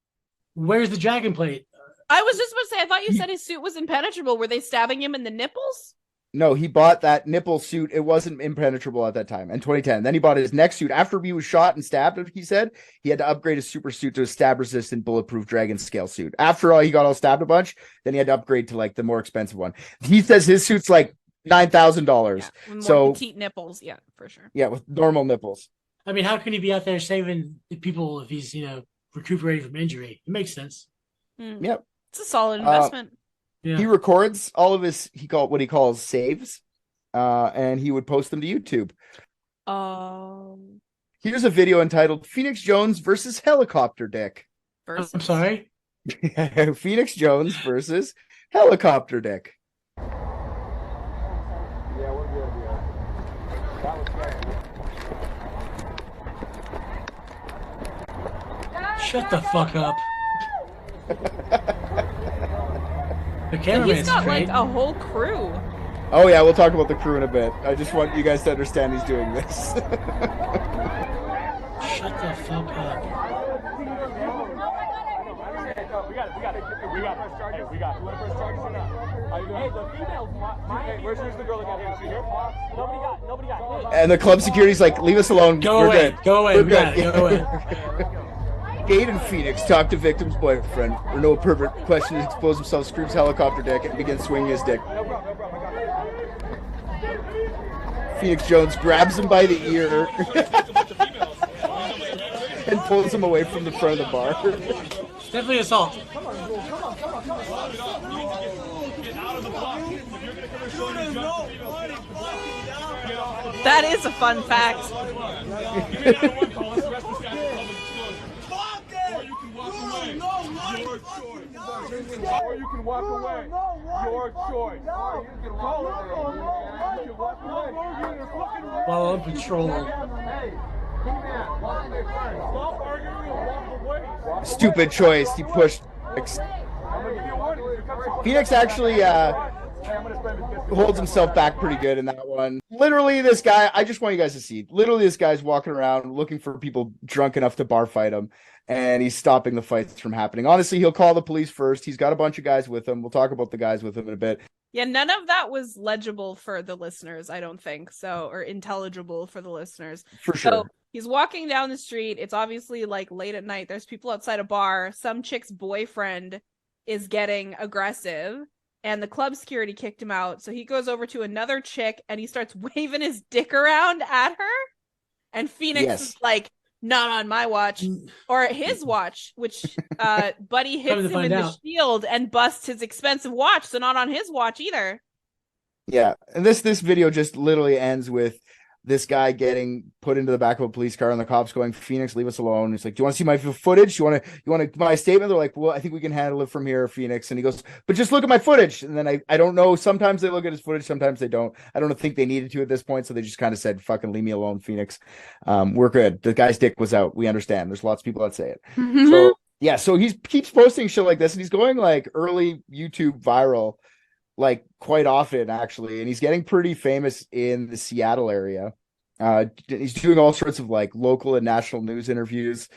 F: Where's the dragon plate?
B: I was just about to say, I thought you said his suit was impenetrable. Were they stabbing him in the nipples?
A: No, he bought that nipple suit. It wasn't impenetrable at that time in 2010. Then he bought his next suit after he was shot and stabbed. He said he had to upgrade his super suit to a stab resistant bulletproof dragon scale suit. After all, he got all stabbed a bunch. Then he had to upgrade to like the more expensive one. He says his suit's like $9,000.
B: With more
A: So
B: petite nipples, yeah, for sure.
A: yeah, with normal nipples.
F: I mean, how can he be out there saving the people if he's recuperating from injury? It makes sense.
A: Yep.
B: It's a solid investment.
F: Yeah.
A: He records all of his what he calls saves, and he would post them to YouTube. Here's a video entitled "Phoenix Jones versus Helicopter Dick."
F: I'm sorry.
A: Phoenix Jones versus Helicopter Dick.
F: Shut the fuck up. The
B: And
F: cameraman's
B: he's got
F: great.
B: like a whole crew.
A: Oh yeah, we'll talk about the crew in a bit. I just want you guys to understand he's doing this.
F: Shut the fuck up.
A: And the club security's like, leave us alone.
F: Go
A: We're
F: away.
A: good.
F: Go away.
A: We're
F: We got
A: good.
F: it. Go away.
A: Gade and Phoenix talk to victim's boyfriend. Renault pervert questions to expose himself, screams helicopter dick, and begins swinging his dick. Phoenix Jones grabs him by the ear and pulls him away from the front of the bar.
F: Definitely assault.
B: That is a fun fact.
I: Or you can walk away. Your choice.
F: While on patrol.
A: Stupid choice. He pushed. Phoenix actually holds himself back pretty good in that one. Literally, this guy, I just want you guys to see. Literally, this guy's walking around looking for people drunk enough to bar fight him, and he's stopping the fights from happening. Honestly, he'll call the police first. He's got a bunch of guys with him. We'll talk about the guys with him in a bit.
B: Yeah, none of that was legible for the listeners, I don't think so, or intelligible for the listeners.
A: For sure.
B: So he's walking down the street. It's obviously like late at night. There's people outside a bar. Some chick's boyfriend is getting aggressive, and the club security kicked him out. So he goes over to another chick and he starts waving his dick around at her. And Phoenix is like, not on my watch, or his watch, which Buddy hits him in the shield and busts his expensive watch, so not on his watch either.
A: Yeah, and this video just literally ends with this guy getting put into the back of a police car and the cops going, Phoenix, leave us alone. He's like, do you want to see my footage? You want my statement? They're like, well, I think we can handle it from here, Phoenix. And he goes, but just look at my footage. And then I don't know. Sometimes they look at his footage. Sometimes they don't. I don't think they needed to at this point. So they just kind of said, fucking leave me alone, Phoenix. We're good. The guy's dick was out. We understand. There's lots of people that say it. So yeah, so he keeps posting shit like this, and he's going like early YouTube viral, like quite often actually, and he's getting pretty famous in the Seattle area. He's doing all sorts of like local and national news interviews.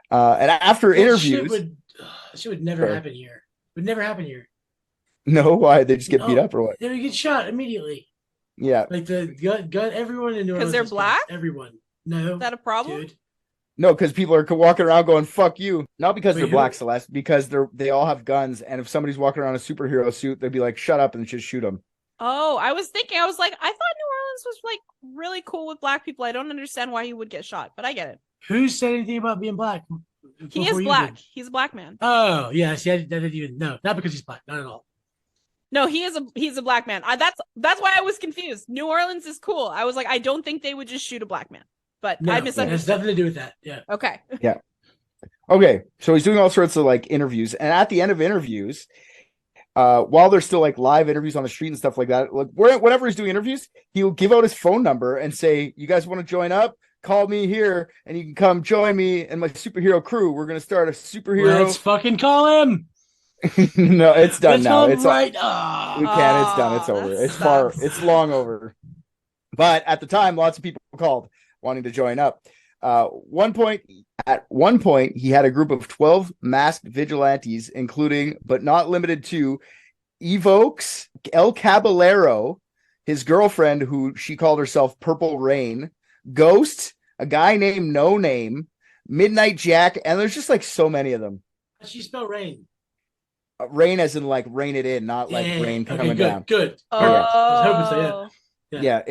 A: And after interviews,
F: shit would never happen here. Would never happen here.
A: No, why? They just get beat up or what?
F: They would get shot immediately.
A: Yeah,
F: like the gun everyone in New Orleans.
B: Because they're black.
F: Everyone. No,
B: is that a problem?
F: Dude.
A: No, because people are walking around going "fuck you," not because they're black, Celeste, because they all have guns, and if somebody's walking around in a superhero suit, they'd be like, "Shut up," and just shoot them.
B: Oh, I was like, I thought New Orleans was like really cool with black people. I don't understand why he would get shot, but I get it.
F: Who said anything about being black?
B: He is black. He's a black man.
F: Oh, yeah. See, I didn't even know. Not because he's black. Not at all.
B: No, he's a black man. That's why I was confused. New Orleans is cool. I was like, I don't think they would just shoot a black man, but
F: no,
B: I misunderstood.
F: It has nothing to do with that. Yeah.
B: Okay.
A: Yeah. Okay. So he's doing all sorts of like interviews, and at the end of interviews, while there's still like live interviews on the street and stuff like that, like whenever he's doing interviews, he'll give out his phone number and say, "You guys want to join up? Call me here, and you can come join me and my superhero crew. We're gonna start a superhero."
F: Let's fucking call him.
A: No, it's done now. It's
F: right.
A: We can. It's done. It's over. It's far. It's long over. But at the time, lots of people called wanting to join up. At one point, he had a group of 12 masked vigilantes, including but not limited to Evokes, El Caballero, his girlfriend, who she called herself Purple Rain, Ghost, a guy named No Name, Midnight Jack, and there's just like so many of them.
F: How'd she spell rain?
A: Rain as in like rain it in, not like
F: Yeah,
A: rain
F: okay,
A: coming
F: good,
A: down.
F: Good.
B: Oh.
F: Perfect. I was hoping so, yeah.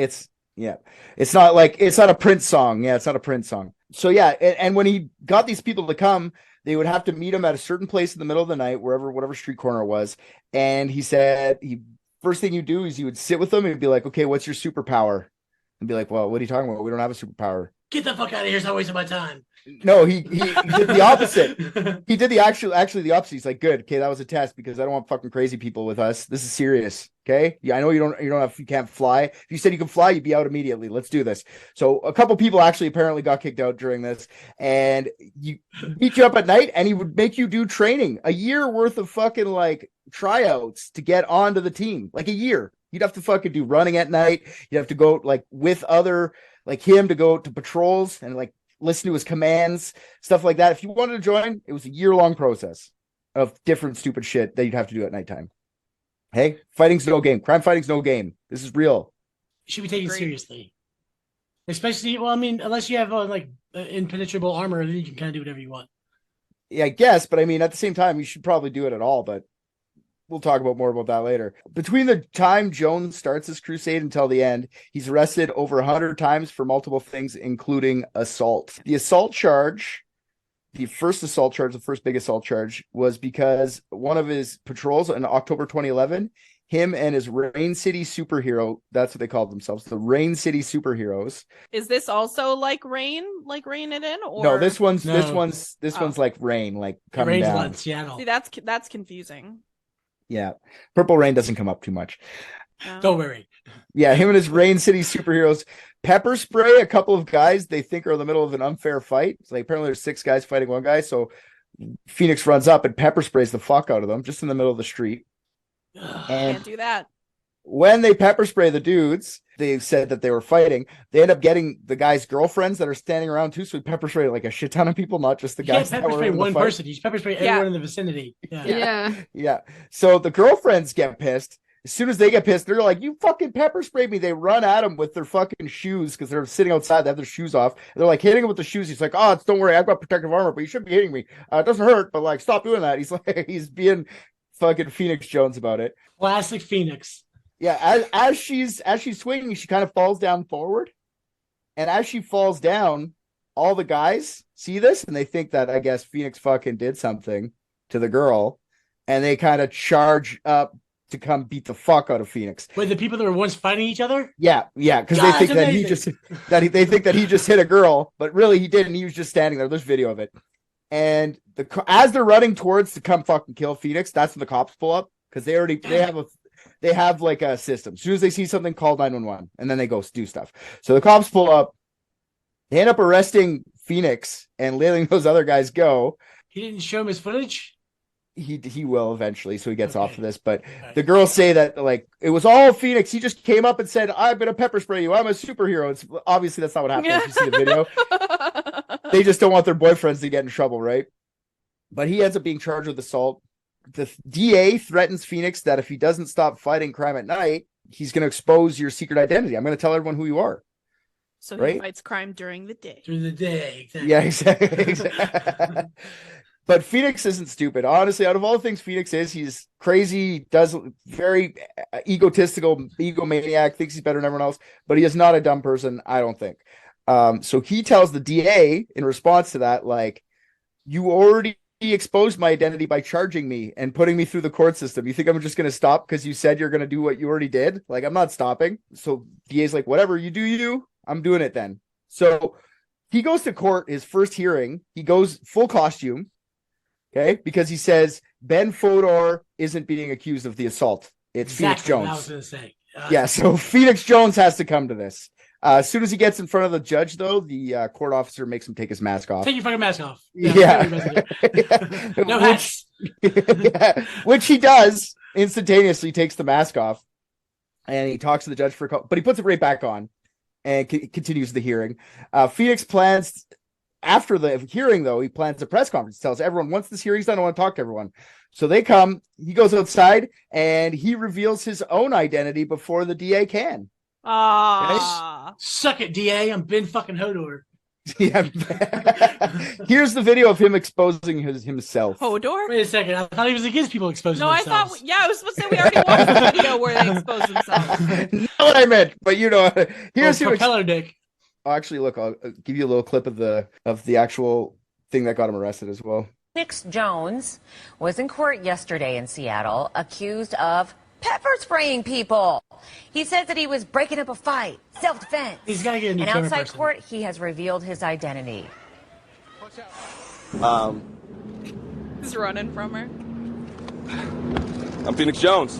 A: Yeah, it's not like it's not a Prince song. Yeah, it's not a Prince song. So yeah, and when he got these people to come, they would have to meet him at a certain place in the middle of the night, whatever street corner it was. And he said first thing you do is you would sit with them and be like, okay, what's your superpower? And be like, well, what are you talking about? We don't have a superpower.
F: Get the fuck out of here! Stop wasting my time.
A: No, he did the opposite. He did the actually the opposite. He's like, good, okay, that was a test because I don't want fucking crazy people with us. This is serious. Okay. Yeah, I know you can't fly. If you said you can fly, you'd be out immediately. Let's do this. So a couple people actually apparently got kicked out during this, and you beat you up at night, and he would make you do training, a year worth of fucking like tryouts to get onto the team, like a year. You'd have to fucking do running at night. You'd have to go like with other like him to go to patrols and like listen to his commands, stuff like that. If you wanted to join, it was a year-long process of different stupid shit that you'd have to do at nighttime. Hey, fighting's no game. Crime fighting's no game. This is real.
F: You should be taken seriously. Especially, well, I mean, unless you have impenetrable armor, then you can kind of do whatever you want.
A: Yeah, I guess, but I mean, at the same time, you should probably do it at all, but we'll talk more about that later. Between the time Jones starts his crusade until the end, he's arrested over 100 times for multiple things, including assault. The assault charge, the first big assault charge, was because one of his patrols in October 2011, him and his Rain City superhero, that's what they called themselves, the Rain City superheroes.
B: Is this also like rain it in? Or
A: No, this one's
B: Oh.
A: like rain, like coming
F: Rain's
A: down.
F: not in Seattle.
B: See, that's confusing.
A: Yeah. Purple Rain doesn't come up too much.
B: No.
F: Don't worry.
A: Yeah, him and his Rain City superheroes pepper spray a couple of guys they think are in the middle of an unfair fight. It's like apparently there's 6 guys fighting one guy, so Phoenix runs up and pepper sprays the fuck out of them just in the middle of the street. And
B: Can't do that.
A: when they pepper spray the dudes, they said that they were fighting. They end up getting the guys' girlfriends that are standing around too, so we pepper spray like a shit ton of people, not just the
F: You can't
A: guys that
F: pepper
A: were
F: spray
A: in the
F: one
A: fight.
F: person. You just pepper spray everyone in the vicinity. Yeah.
A: Yeah. So the girlfriends get pissed. As soon as they get pissed, they're like, you fucking pepper sprayed me. They run at him with their fucking shoes because they're sitting outside. They have their shoes off. And they're like hitting him with the shoes. He's like, oh, don't worry. I've got protective armor, but you shouldn't be hitting me. It doesn't hurt, but like, stop doing that. He's like, he's being fucking Phoenix Jones about it.
F: Classic Phoenix.
A: Yeah. As she's swinging, she kind of falls down forward. And as she falls down, all the guys see this and they think that, I guess, Phoenix fucking did something to the girl. And they kind of charge up to come beat the fuck out of Phoenix.
F: Wait, the people that were once fighting each other?
A: Yeah, because they think that they think that he just hit a girl, but really he didn't. He was just standing there. There's video of it. And as they're running towards to come fucking kill Phoenix, that's when the cops pull up because they have like a system. As soon as they see something, call 911, and then they go do stuff. So the cops pull up. They end up arresting Phoenix and letting those other guys go.
F: He didn't show him his footage?
A: He will eventually, so he gets off of this. But the girls say that like it was all Phoenix. He just came up and said, "I'm gonna pepper spray you. I'm a superhero." It's obviously that's not what happened. If you see the video, they just don't want their boyfriends to get in trouble, right? But he ends up being charged with assault. The DA threatens Phoenix that if he doesn't stop fighting crime at night, he's going to expose your secret identity. I'm going to tell everyone who you are.
B: So
A: right?
B: he fights crime during the day.
F: During the day, exactly.
A: Yeah, exactly. But Phoenix isn't stupid. Honestly, out of all the things Phoenix is, he's crazy, does very egotistical, egomaniac, thinks he's better than everyone else, but he is not a dumb person, I don't think. So he tells the DA in response to that, like, you already exposed my identity by charging me and putting me through the court system. You think I'm just going to stop because you said you're going to do what you already did? Like, I'm not stopping. So DA's like, whatever, you do you, I'm doing it then. So he goes to court, his first hearing, he goes full costume. Okay, because he says Ben Fodor isn't being accused of the assault. It's Phoenix Jones.
F: What I was going to say.
A: Yeah, so Phoenix Jones has to come to this. As soon as he gets in front of the judge, though, the court officer makes him take his mask off.
F: Take your fucking mask off.
A: Yeah.
F: No hats.
A: Which he does instantaneously, takes the mask off, and he talks to the judge for a couple, but he puts it right back on and continues the hearing. Phoenix plans. After the hearing, though, he plans a press conference. Tells everyone, once this hearing's done, I want to talk to everyone. So they come, he goes outside, and he reveals his own identity before the DA can.
B: Ah.
F: Suck it, DA. I'm Ben fucking Hodor.
A: Yeah. Here's the video of him exposing himself.
B: Hodor?
F: Wait a second. I thought he was against people exposing
B: No, I
F: themselves.
B: thought, I was supposed to say we already watched the video where they expose themselves.
A: Not what I meant, but you know, here's who.
F: propeller dick.
A: Oh, actually, look, I'll give you a little clip of the actual thing that got him arrested as well.
J: Phoenix Jones was in court yesterday in Seattle, accused of pepper spraying people. He says that he was breaking up a fight, self-defense.
F: He's got to get a new
J: And
F: camera
J: outside
F: person.
J: court, he has revealed his identity.
B: He's running from her.
K: I'm Phoenix Jones.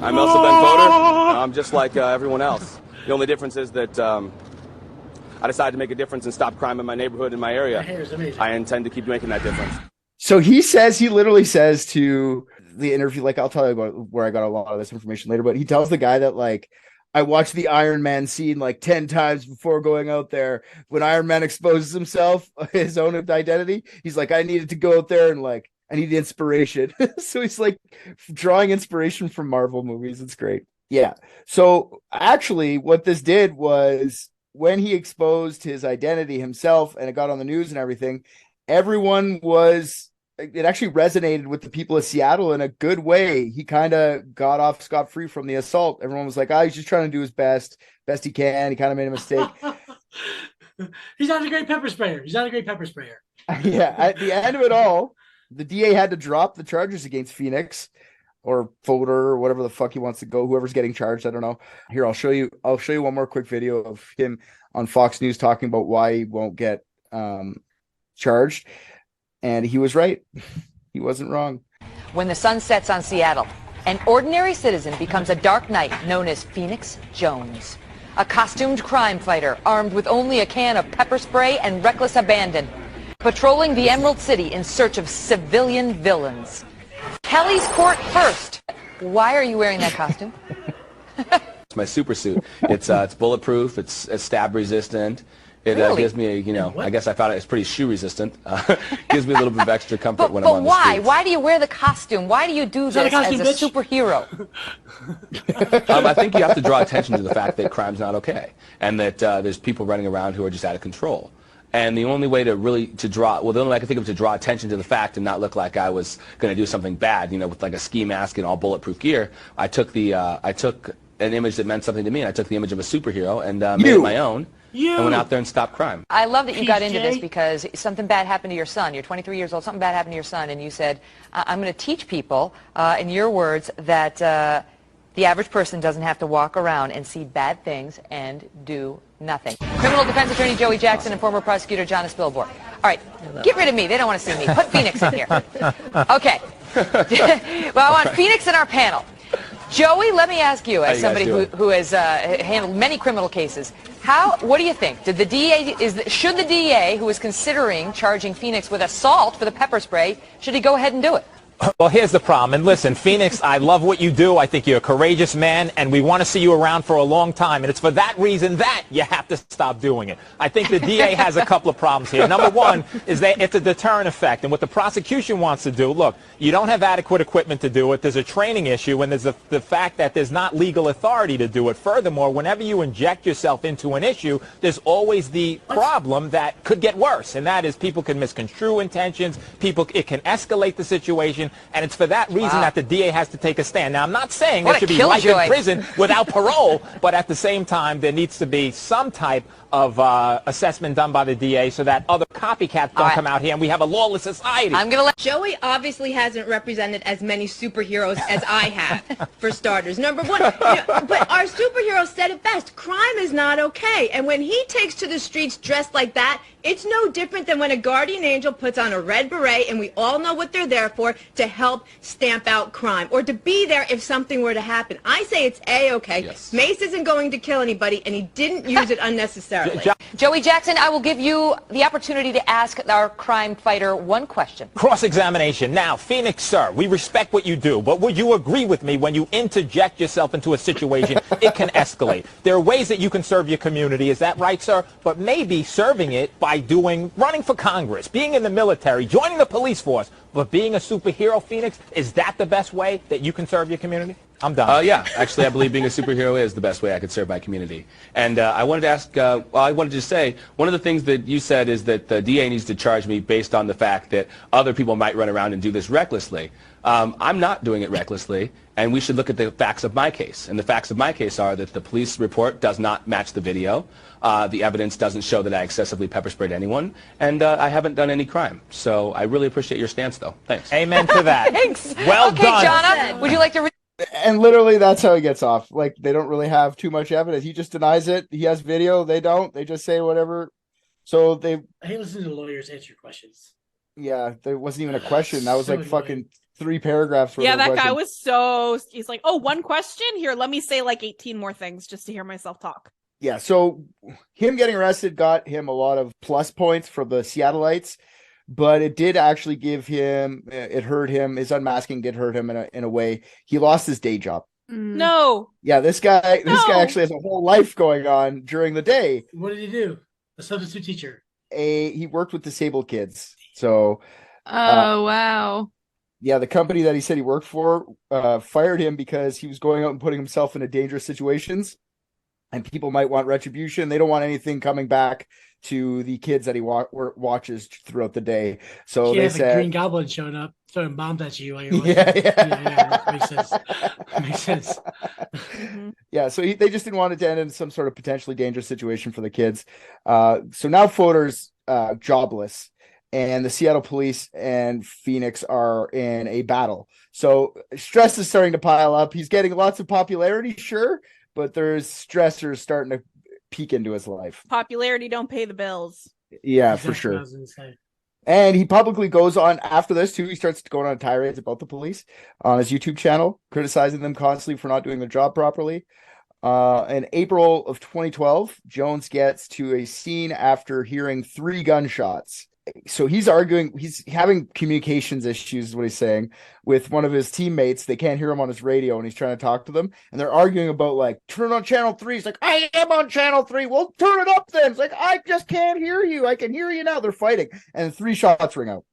K: I'm also Ben Coder. I'm just like everyone else. The only difference is that I decided to make a difference and stop crime in my neighborhood, in my area.
F: That hair is amazing.
K: I intend to keep making that difference.
A: So he literally says to the interview, like, I'll tell you about where I got a lot of this information later, but he tells the guy that, like, I watched the Iron Man scene like 10 times before going out there. When Iron Man exposes himself, his own identity, he's like, I needed to go out there and, like, I need inspiration. So he's like drawing inspiration from Marvel movies. It's great. Yeah. So actually what this did was, when he exposed his identity himself and it got on the news and everything, it actually resonated with the people of Seattle in a good way. He kind of got off scot-free from the assault. Everyone was like, he's just trying to do his best he can. He kind of made a mistake.
F: He's not a great pepper sprayer.
A: Yeah. At the end of it all, the DA had to drop the charges against Phoenix or Fodor or whatever the fuck he wants to go. Whoever's getting charged, I don't know. Here, I'll show you one more quick video of him on Fox News talking about why he won't get charged. And he was right. He wasn't wrong.
J: When the sun sets on Seattle, an ordinary citizen becomes a dark knight known as Phoenix Jones, a costumed crime fighter armed with only a can of pepper spray and reckless abandon, patrolling the Emerald City in search of civilian villains. Kelly's Court first. Why are you wearing that costume?
K: It's my super suit. It's bulletproof. It's stab resistant. It
J: Really?
K: gives me, I guess I found it's pretty shoe resistant. Gives me a little bit of extra comfort when I'm on the
J: why?
K: streets.
J: Why do you wear the costume? Why do you do
F: that a
J: this as
F: costume,
J: a
F: bitch?
J: superhero?
K: I think you have to draw attention to the fact that crime's not okay, and that there's people running around who are just out of control. And the only way the only way I can think of to draw attention to the fact and not look like I was going to do something bad, with like a ski mask and all bulletproof gear, I took an image that meant something to me, and I took the image of a superhero and made it my own. And went out there and stopped crime.
J: I love that you got into this
F: PJ?
J: because something bad happened to your son. You're 23 years old. Something bad happened to your son, and you said, I'm going to teach people, in your words, that the average person doesn't have to walk around and see bad things and do nothing. Criminal defense attorney Joey Jackson and former prosecutor John Spilborn. All right, get rid of me. They don't want to see me. Put Phoenix in here. Okay. Well, I want Phoenix in our panel. Joey, let me ask you, as somebody who has handled many criminal cases, what do you think? Should the DA, who is considering charging Phoenix with assault for the pepper spray, should he go ahead and do it?
L: Well, here's the problem. And listen, Phoenix, I love what you do. I think you're a courageous man, and we want to see you around for a long time. And it's for that reason that you have to stop doing it. I think the DA has a couple of problems here. Number one is that it's a deterrent effect. And what the prosecution wants to do, look, you don't have adequate equipment to do it. There's a training issue, and there's the fact that there's not legal authority to do it. Furthermore, whenever you inject yourself into an issue, there's always the problem that could get worse, and that is people can misconstrue intentions. It can escalate the situation. And it's for that reason that the DA has to take a stand. Now, I'm not saying there should be life in prison without parole, but at the same time, there needs to be some type of assessment done by the DA so that other copycats don't come out here and we have a lawless society.
J: I'm going to let
M: Joey obviously hasn't represented as many superheroes as I have, for starters. Number one, but our superhero said it best. Crime is not okay. And when he takes to the streets dressed like that, it's no different than when a guardian angel puts on a red beret, and we all know what they're there for, to help stamp out crime, or to be there if something were to happen. I say it's A-okay. Yes. Mace isn't going to kill anybody, and he didn't use it unnecessarily.
J: Joey Jackson, I will give you the opportunity opportunity to ask our crime fighter one question.
L: Cross-examination. Now, Phoenix, sir, we respect what you do, but would you agree with me when you interject yourself into a situation, it can escalate? There are ways that you can serve your community, is that right, sir? But maybe serving it by running for Congress, being in the military, joining the police force, but being a superhero, Phoenix, is that the best way that you can serve your community? I'm done.
K: Yeah, actually, I believe being a superhero is the best way I could serve my community. And I wanted to ask, I wanted to say, one of the things that you said is that the DA needs to charge me based on the fact that other people might run around and do this recklessly. I'm not doing it recklessly, and we should look at the facts of my case. And the facts of my case are that the police report does not match the video. The evidence doesn't show that I excessively pepper sprayed anyone, and I haven't done any crime. So I really appreciate your stance, though. Thanks.
L: Amen to that.
J: Thanks.
L: Well
J: okay,
L: done.
J: Jonna, would you like to...
A: And literally, that's how he gets off. Like, they don't really have too much evidence. He just denies it. He has video. They don't. They just say whatever. So they...
F: I hate listening to lawyers answer questions.
A: Yeah, there wasn't even a question. That was
F: So
A: like fucking 3 paragraphs.
B: Yeah, that guy was so... He's like, oh, one question? Here, let me say like 18 more things just to hear myself talk.
A: Yeah, so him getting arrested got him a lot of plus points for the Seattleites, but it did actually give him, it hurt him. His unmasking did hurt him in a way. He lost his day job.
B: No.
A: Yeah, this guy actually has a whole life going on during the day.
F: What did he do? A substitute teacher.
A: He worked with disabled kids. So
C: wow.
A: Yeah, the company that he said he worked for fired him because he was going out and putting himself into dangerous situations, and people might want retribution. They don't want anything coming back to the kids that he watches throughout the day. So they said,
F: Green Goblin showing up, throwing bombs at you while you're watching.
A: Yeah.
F: Makes sense. Makes sense.
A: Yeah, so they just didn't want it to end in some sort of potentially dangerous situation for the kids. So now Fodor's jobless, and the Seattle police and Phoenix are in a battle. So stress is starting to pile up. He's getting lots of popularity, sure, but there's stressors starting to peek into his life.
B: Popularity don't pay the bills.
A: Yeah, for sure. And he publicly goes on after this too. He starts going on tirades about the police on his YouTube channel, criticizing them constantly for not doing their job properly. In April of 2012, Jones gets to a scene after hearing 3 gunshots. So he's having communications issues, is what he's saying, with one of his teammates. They can't hear him on his radio, and he's trying to talk to them, and they're arguing about, like, turn on channel 3. He's like, I am on channel 3. Well, turn it up then. It's like, I just can't hear you. I can hear you now. They're fighting, and 3 shots ring out.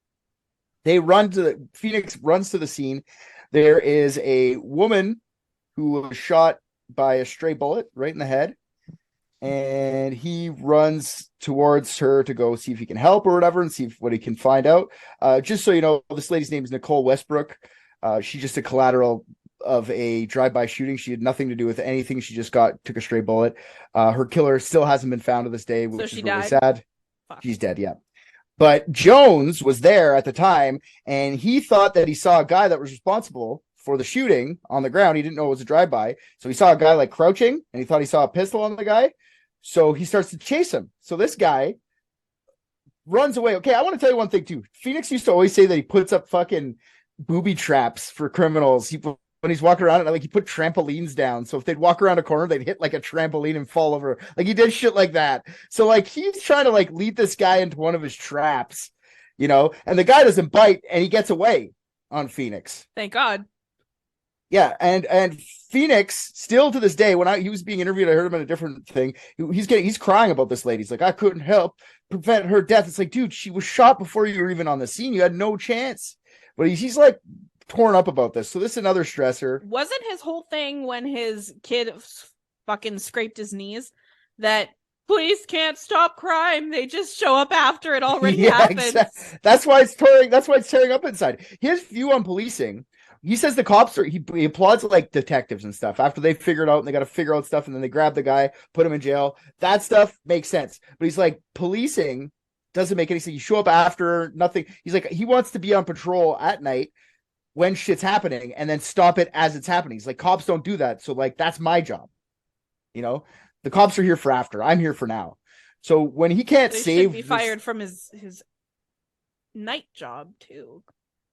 A: Phoenix runs to the scene. There is a woman who was shot by a stray bullet right in the head, and he runs towards her to go see if he can help or whatever and see what he can find out. Just so you know, this lady's name is Nicole Westbrook. She's just a collateral of a drive-by shooting. She had nothing to do with anything. She just took a stray bullet. Her killer still hasn't been found to this day, which is really sad. Fuck. She's dead, yeah. But Jones was there at the time, and he thought that he saw a guy that was responsible for the shooting on the ground. He didn't know it was a drive-by. So he saw a guy like crouching, and he thought he saw a pistol on the guy. So he starts to chase him. So this guy runs away. Okay, I want to tell you one thing too. Phoenix used to always say that he puts up fucking booby traps for criminals. When he's walking around, like, he put trampolines down. So if they'd walk around a corner, they'd hit like a trampoline and fall over. Like, he did shit like that. So like, he's trying to like lead this guy into one of his traps, you know, and the guy doesn't bite and he gets away on Phoenix.
B: Thank God.
A: Yeah, and Phoenix still to this day, when he was being interviewed, I heard him in a different thing. He's crying about this lady. He's like, I couldn't help prevent her death. It's like, dude, she was shot before you were even on the scene. You had no chance. But he's like torn up about this. So this is another stressor.
B: Wasn't his whole thing when his kid fucking scraped his knees that police can't stop crime? They just show up after it already happens.
A: Exactly. That's why it's tearing up inside. His view on policing. He says the cops he applauds like detectives and stuff after they figure it out and they got to figure out stuff and then they grab the guy, put him in jail. That stuff makes sense. But he's like, policing doesn't make any sense. You show up after nothing. He's like, he wants to be on patrol at night when shit's happening and then stop it as it's happening. He's like, cops don't do that. So like, that's my job. You know, the cops are here for after. I'm here for now. So when he can't save,
B: be fired from his night job too.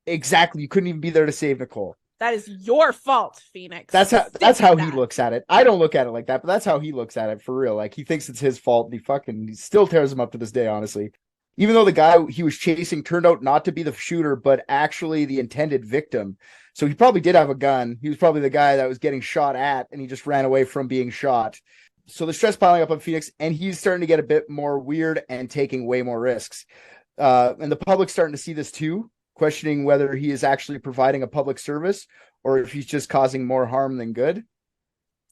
A: Exactly. You couldn't even be there to save Nicole.
B: That is your fault, Phoenix.
A: That's how he looks at it. I don't look at it like that, but that's how he looks at it for real. Like, he thinks it's his fault and he still tears him up to this day, honestly. even though the guy he was chasing turned out not to be the shooter, but actually the intended victim. So he probably did have a gun. He was probably the guy that was getting shot at, and he just ran away from being shot. So the stress piling up on Phoenix, and he's starting to get a bit more weird and taking way more risks. And the public's starting to see this too, questioning whether he is actually providing a public service or if he's just causing more harm than good.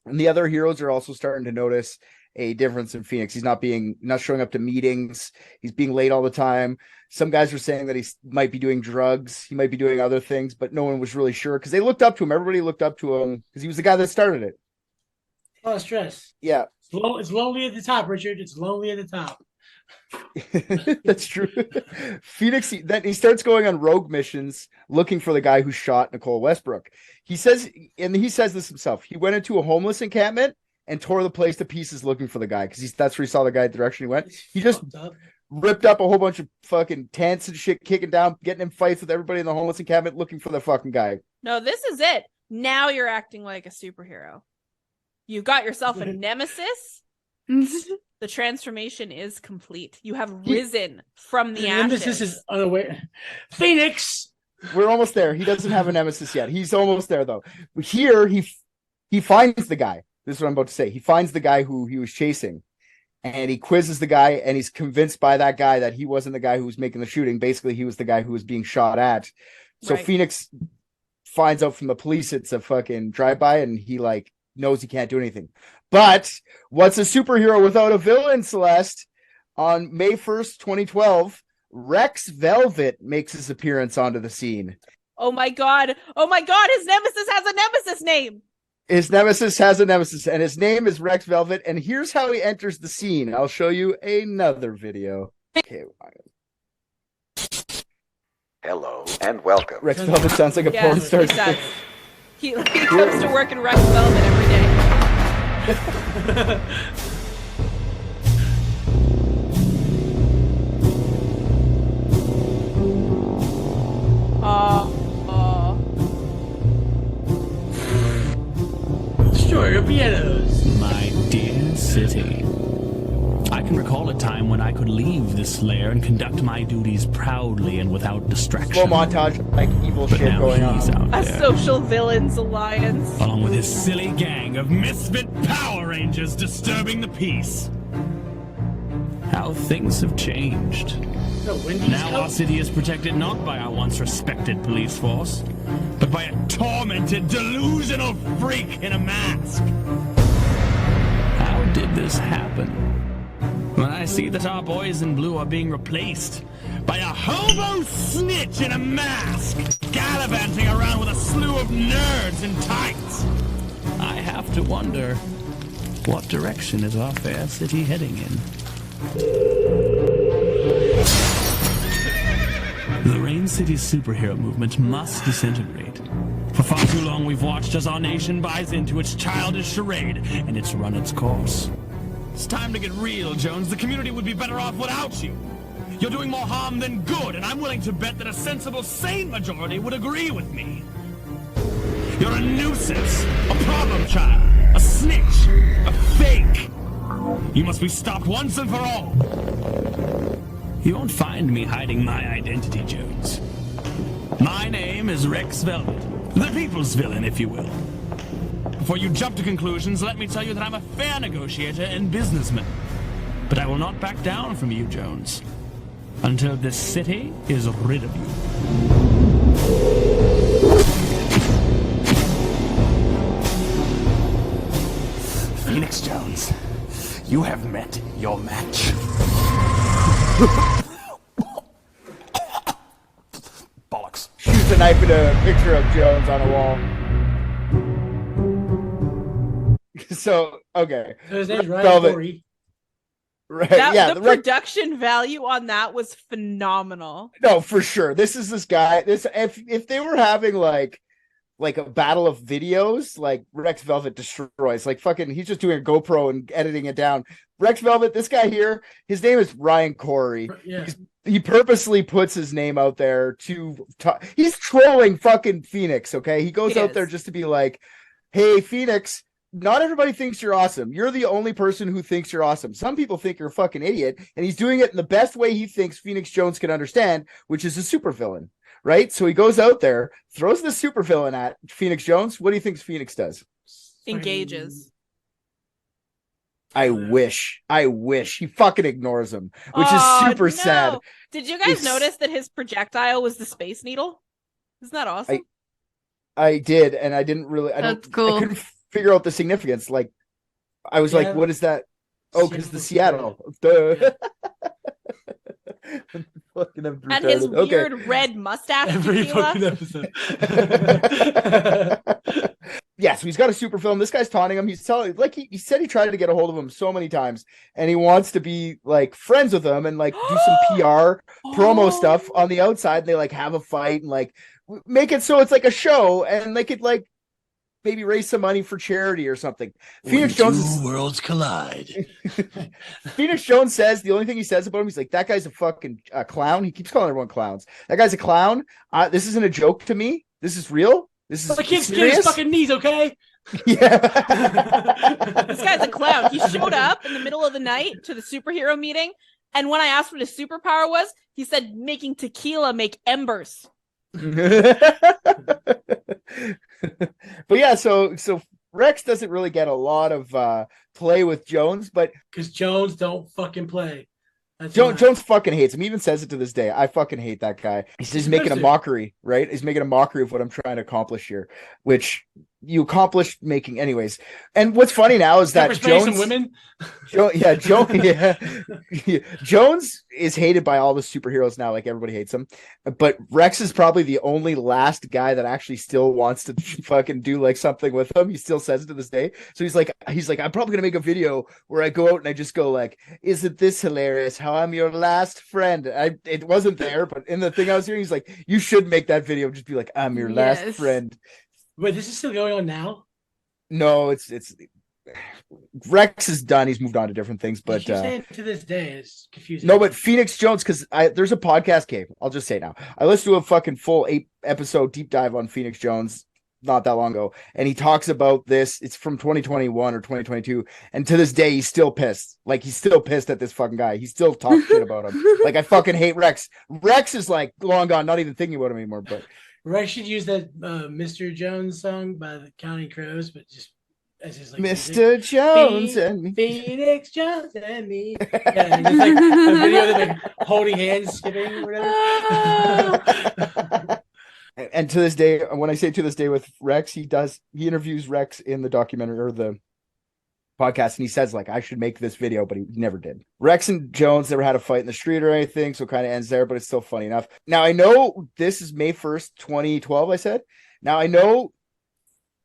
A: And the other heroes are also starting to notice a difference in Phoenix. He's not showing up to meetings. He's being late all the time. Some guys were saying that he might be doing drugs. He might be doing other things, but no one was really sure because they looked up to him. Everybody looked up to him because he was the guy that started it.
F: A lot of stress.
A: Yeah.
F: It's lonely at the top, Richard. It's lonely at the top.
A: That's true. Phoenix, then he starts going on rogue missions looking for the guy who shot Nicole Westbrook. He says this himself. He went into a homeless encampment and tore the place to pieces looking for the guy because that's where he saw the guy direction he went. He just ripped up a whole bunch of fucking tents and shit, kicking down, getting in fights with everybody in the homeless encampment looking for the fucking guy.
B: No, this is it. Now you're acting like a superhero. You got yourself a nemesis. The transformation is complete. You have risen from the ashes.
F: Nemesis is unaware. Phoenix.
A: We're almost there. He doesn't have a nemesis yet. He's almost there though. Here he finds the guy. This is what I'm about to say. He finds the guy who he was chasing, and he quizzes the guy, and he's convinced by that guy that he wasn't the guy who was making the shooting. Basically, he was the guy who was being shot at. So
B: Right.
A: Phoenix finds out from the police it's a fucking drive-by, and he knows he can't do anything. But what's a superhero without a villain, Celeste? On May 1st, 2012, Rex Velvet makes his appearance onto the scene.
B: Oh my god. His nemesis has a nemesis name.
A: His nemesis has a nemesis, and his name is Rex Velvet. And here's how he enters the scene. I'll show you another video. Okay.
N: Hello and welcome.
A: Rex Velvet sounds like a porn star.
B: He does. He comes to work in Rex Velvet every day.
F: Destroy your pianos.
O: My dear city. I can recall a time when I could leave this lair and conduct my duties proudly and without distraction.
A: Slow montage of evil
O: But
A: shit
O: now
A: going
O: he's
A: on.
O: out
B: A
O: there,
B: social villains alliance.
O: along with his silly gang of misfit Power Rangers disturbing the peace. How things have changed. Now our city is protected not by our once respected police force, but by a tormented, delusional freak in a mask. How did this happen? When I see that our boys in blue are being replaced by a hobo snitch in a mask, gallivanting around with a slew of nerds in tights, I have to wonder, what direction is our fair city heading in? The Rain City superhero movement must disintegrate. For far too long we've watched as our nation buys into its childish charade, and it's run its course. It's time to get real, Jones. The community would be better off without you. You're doing more harm than good, and I'm willing to bet that a sensible, sane majority would agree with me. You're a nuisance, a problem child, a snitch, a fake. You must be stopped once and for all. You won't find me hiding my identity, Jones. My name is Rex Velvet, the people's villain, if you will. Before you jump to conclusions, let me tell you that I'm a fair negotiator and businessman. But I will not back down from you, Jones, until this city is rid of you.
N: Phoenix Jones, you have met your match. Bollocks.
A: Shoots a knife at a picture of Jones on a wall. So, okay.
F: So his name's
A: Rex
F: Ryan
A: Velvet.
F: Corey.
A: Right.
B: The
A: Rex-
B: production value on that was phenomenal.
A: No, for sure. This guy. If they were having like a battle of videos, like Rex Velvet destroys. Like fucking, he's just doing a GoPro and editing it down. Rex Velvet, this guy here, his name is Ryan Corey.
F: Yeah.
A: He purposely puts his name out there to he's trolling fucking Phoenix. Okay, he goes
B: He
A: out
B: is.
A: there just to be like, "Hey, Phoenix, not everybody thinks you're awesome. You're the only person who thinks you're awesome. Some people think you're a fucking idiot, and he's doing it in the best way he thinks Phoenix Jones can understand, which is a supervillain, right? So he goes out there, throws the supervillain at Phoenix Jones. What do you think Phoenix does?
B: Engages.
A: I wish he fucking ignores him, which is super sad.
B: Did you guys notice that his projectile was the Space Needle? Isn't that awesome?
A: I did, and I didn't really.
C: That's cool.
A: I couldn't figure out the significance. Like, I was like, "What is that?" Oh, because the Seattle. Duh. Fucking
B: and his weird red mustache.
F: Every
B: tequila.
F: fucking episode.
A: Yeah, so he's got a super film. This guy's taunting him. He's telling, like, he said he tried to get a hold of him so many times, and he wants to be like friends with him and like do some PR promo stuff on the outside. And they like have a fight and like make it so it's like a show, and they could like maybe raise some money for charity or something. Phoenix Jones.
F: Two worlds collide.
A: Phoenix Jones says the only thing he says about him, he's like, that guy's a fucking clown. He keeps calling everyone clowns. That guy's a clown. This isn't a joke to me. This is real. This is
F: the kid's get his fucking knees, okay?
A: Yeah.
B: This guy's a clown. He showed up in the middle of the night to the superhero meeting, and when I asked what his superpower was, he said making tequila make embers.
A: But yeah, so Rex doesn't really get a lot of play with Jones, but
F: because Jones don't fucking play.
A: Jones fucking hates him. He even says it to this day. I fucking hate that guy. He's making a mockery, right? He's making a mockery of what I'm trying to accomplish here, which you accomplished making anyways. And what's funny now is that Jones,
F: women?
A: Jones is hated by all the superheroes now. Like everybody hates him, but Rex is probably the only last guy that actually still wants to fucking do like something with him. He still says it to this day. So he's like, I'm probably gonna make a video where I go out and I just go like, isn't this hilarious? How I'm your last friend. It wasn't there, but in the thing I was hearing, he's like, you should make that video. Just be like, I'm your last friend.
F: Wait, this is still going on now?
A: No, it's Rex is done. He's moved on to different things, but
F: saying to this day it's confusing.
A: No, but Phoenix Jones, because there's a podcast cave. I'll just say now. I listened to a fucking full 8-episode deep dive on Phoenix Jones not that long ago, and he talks about this. It's from 2021 or 2022, and to this day he's still pissed. Like he's still pissed at this fucking guy. He still talks shit about him. Like I fucking hate Rex. Rex is like long gone, not even thinking about him anymore. But
F: Rex should use that Mr. Jones song by the Counting Crows, but just as his like
A: Mr. Jones and me.
F: Phoenix Jones and me. Yeah, just like a video of them like holding hands, skipping or whatever.
A: And to this day, when I say to this day with Rex, he interviews Rex in the documentary or the podcast, and he says like, I should make this video, but he never did. Rex and Jones never had a fight in the street or anything, so it kind of ends there, but it's still funny enough. Now I know this is May 1st, 2012, I said. Now I know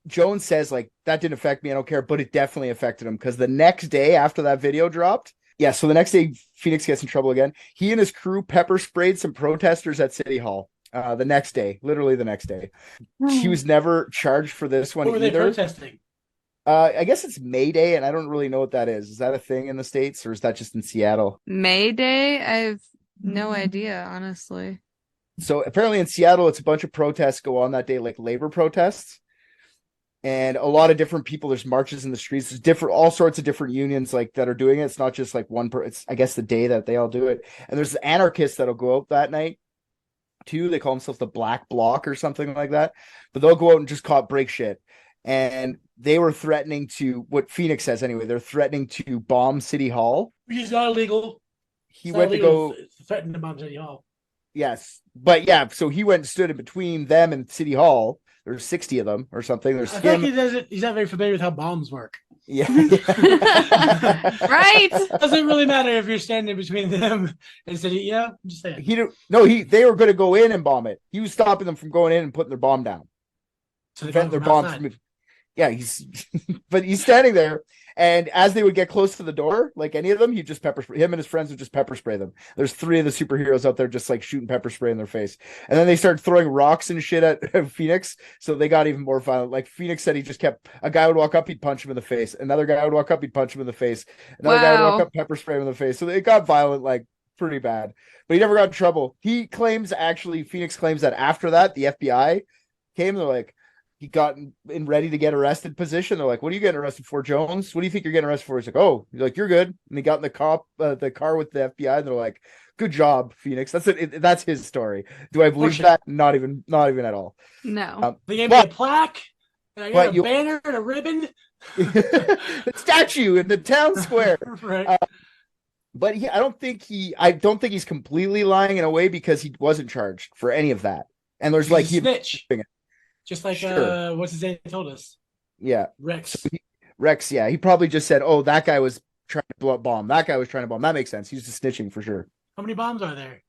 A: Jones says like, that didn't affect me, I don't care, but it definitely affected him, because the next day after that video dropped, so the next day Phoenix gets in trouble again. He and his crew pepper sprayed some protesters at City Hall. The next day, literally the next day. He was never charged for this one
F: either. What were they protesting?
A: I guess it's May Day, and I don't really know what that is. Is that a thing in the States, or is that just in Seattle?
C: May Day? I have no idea, honestly.
A: So apparently in Seattle, it's a bunch of protests go on that day, like labor protests. And a lot of different people, there's marches in the streets. There's all sorts of different unions like that are doing it. It's not just like it's I guess the day that they all do it. And there's anarchists that'll go out that night too. They call themselves the Black Bloc or something like that, but they'll go out and just break shit. And they were threatening to, what Phoenix says anyway, they're threatening to bomb City Hall.
F: Which is not illegal.
A: He went to go
F: threaten to bomb City Hall.
A: Yes, but yeah, so he went and stood in between them and City Hall. There's 60 of them or something. There's
F: I think he's not very familiar with how bombs work.
A: Yeah.
C: Right.
F: Doesn't really matter if you're standing between them and City. I'm just saying.
A: They were going to go in and bomb it. He was stopping them from going in and putting their bomb down.
F: So they prevent their bomb.
A: Yeah, but he's standing there, and as they would get close to the door, like any of them, he'd just pepper spray. Him and his friends would just pepper spray them. There's 3 of the superheroes out there just like shooting pepper spray in their face, and then they started throwing rocks and shit at Phoenix, so they got even more violent. Like Phoenix said, he just kept, a guy would walk up, he'd punch him in the face. Another guy would walk up, he'd punch him in the face. Another guy would walk up, pepper spray him in the face. So it got violent, like pretty bad. But he never got in trouble. Phoenix claims that after that, the FBI came, they're like, he got in ready to get arrested position. They're like, "What are you getting arrested for, Jones? What do you think you're getting arrested for?" He's like, "Oh," he's like, "You're good." And he got in the car with the FBI, and they're like, "Good job, Phoenix." That's it. That's his story. Do I believe that? Not even at all.
C: No.
F: They gave me a plaque, and I got a
A: you-
F: banner and a ribbon.
A: The statue in the town square.
F: Right.
A: But I don't think he's completely lying in a way, because he wasn't charged for any of that. And there's like
F: He's a snitch. Just like
A: Sure.
F: what's his name told us.
A: Yeah.
F: Rex.
A: Rex, yeah. He probably just said, "Oh, that guy was trying to blow up bomb. That guy was trying to bomb." That makes sense. He's just snitching for sure.
F: How many bombs are there?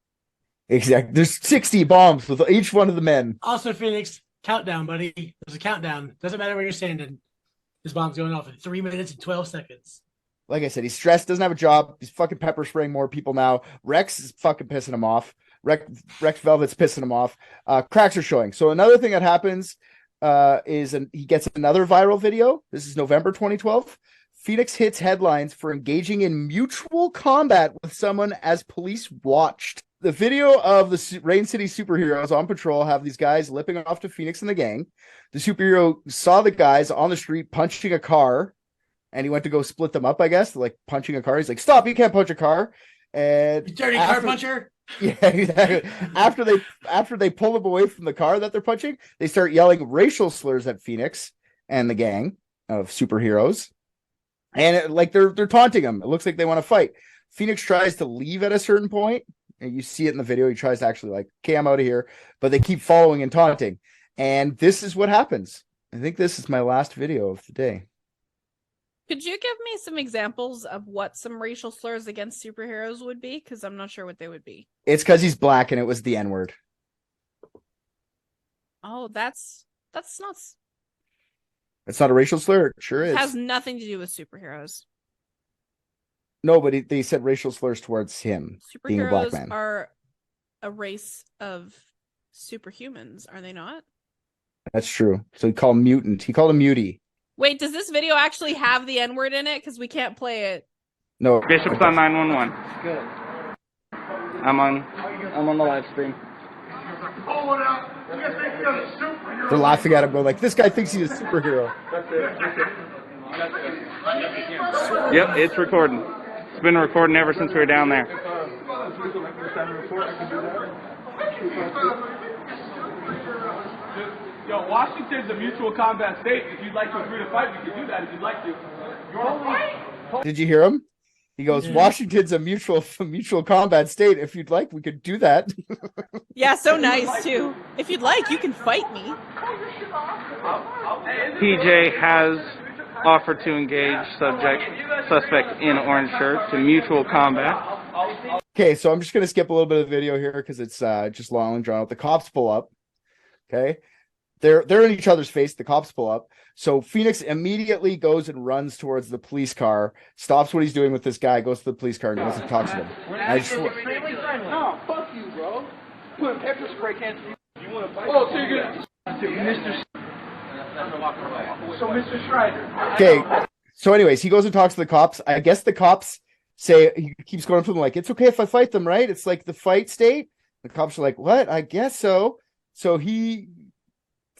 A: Exactly. There's 60 bombs with each one of the men.
F: Also, Phoenix, countdown, buddy. There's a countdown. Doesn't matter where you're standing. This bomb's going off in 3 minutes and 12 seconds.
A: Like I said, he's stressed, doesn't have a job. He's fucking pepper spraying more people now. Rex is fucking pissing him off. Rex Velvet's pissing him off. Cracks are showing. So another thing that happens is he gets another viral video. This is November 2012. Phoenix hits headlines for engaging in mutual combat with someone as police watched. The video of the Rain City superheroes on patrol have these guys lipping off to Phoenix and the gang. The superhero saw the guys on the street punching a car, and he went to go split them up, I guess, like punching a car. He's like, "Stop, you can't punch a car." And
F: You dirty car puncher.
A: yeah, exactly. After they pull him away from the car that they're punching, they start yelling racial slurs at Phoenix and the gang of superheroes. And they're taunting him. It looks like they want to fight. Phoenix tries to leave at a certain point, and you see it in the video. He tries to actually "Okay, I'm out of here," but they keep following and taunting. And this is what happens. I think this is my last video of the day.
B: Could you give me some examples of what some racial slurs against superheroes would be? Because I'm not sure what they would be.
A: It's because he's black, and it was the N-word.
B: Oh, that's not.
A: It's not a racial slur. It sure
B: It
A: is.
B: has nothing to do with superheroes.
A: No, but they said racial slurs towards him being a black
B: Superheroes
A: man.
B: are a race of superhumans, are they not?
A: That's true. So he called him mutant. He called him mutie.
B: Wait, does this video actually have the N-word in it? Because we can't play it.
A: No.
P: Bishop's on 911. Good. I'm on the live stream.
A: They're laughing at him, going like, "This guy thinks he's a superhero."
P: Yep, it's recording. It's been recording ever since we were down there.
I: Yo, Washington's a mutual combat state. If you'd like to agree to fight, we can do that if you'd like to.
A: Did you hear him? He goes, "Washington's a mutual combat state. If you'd like, we could do that."
B: Yeah, so nice too. If you'd like, you can fight me.
P: PJ has offered to engage suspect in orange shirt to mutual combat.
A: Okay, so I'm just gonna skip a little bit of the video here because it's just long and drawn out. The cops pull up. Okay, they're in each other's face. The cops pull up. So Phoenix immediately goes and runs towards the police car, stops what he's doing with this guy, goes to the police car, and goes and talks to him.
I: No, fuck you, bro. Put pepper spray cans. You want to fight? Oh, so you're gonna, Mr. So, Mr. Strider.
A: Okay, so anyways, he goes and talks to the cops. I guess the cops say, he keeps going for them like, "It's okay if I fight them, right? It's like the fight state." The cops are like, "What? I guess so." So he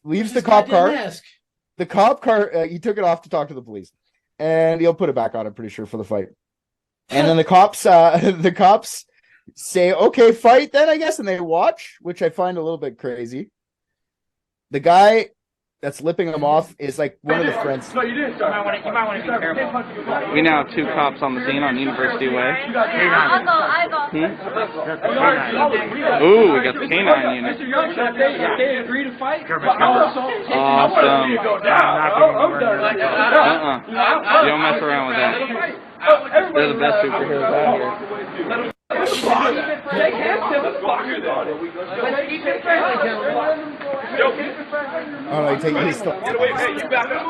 A: leaves the cop car.
F: Mask.
A: The cop car, he took it off to talk to the police, and he'll put it back on, I'm pretty sure, for the fight. And then the cops say, "Okay, fight then, I guess," and they watch, which I find a little bit crazy. The guy that's lipping him off is like one of the friends.
I: No, you didn't start. You might want to be careful.
P: We now have 2 cops on the scene on University Way.
D: I'll go.
P: Ooh, we got the canine unit.
I: Mr. Young, if they agree to fight,
P: Awesome. You don't mess around with that. They're the best superheroes out here.
I: They can't tell us fuckers on it. Let's keep it friendly, gentlemen.
A: Oh no, he takes his stuff.
I: Get away, hey, you back up.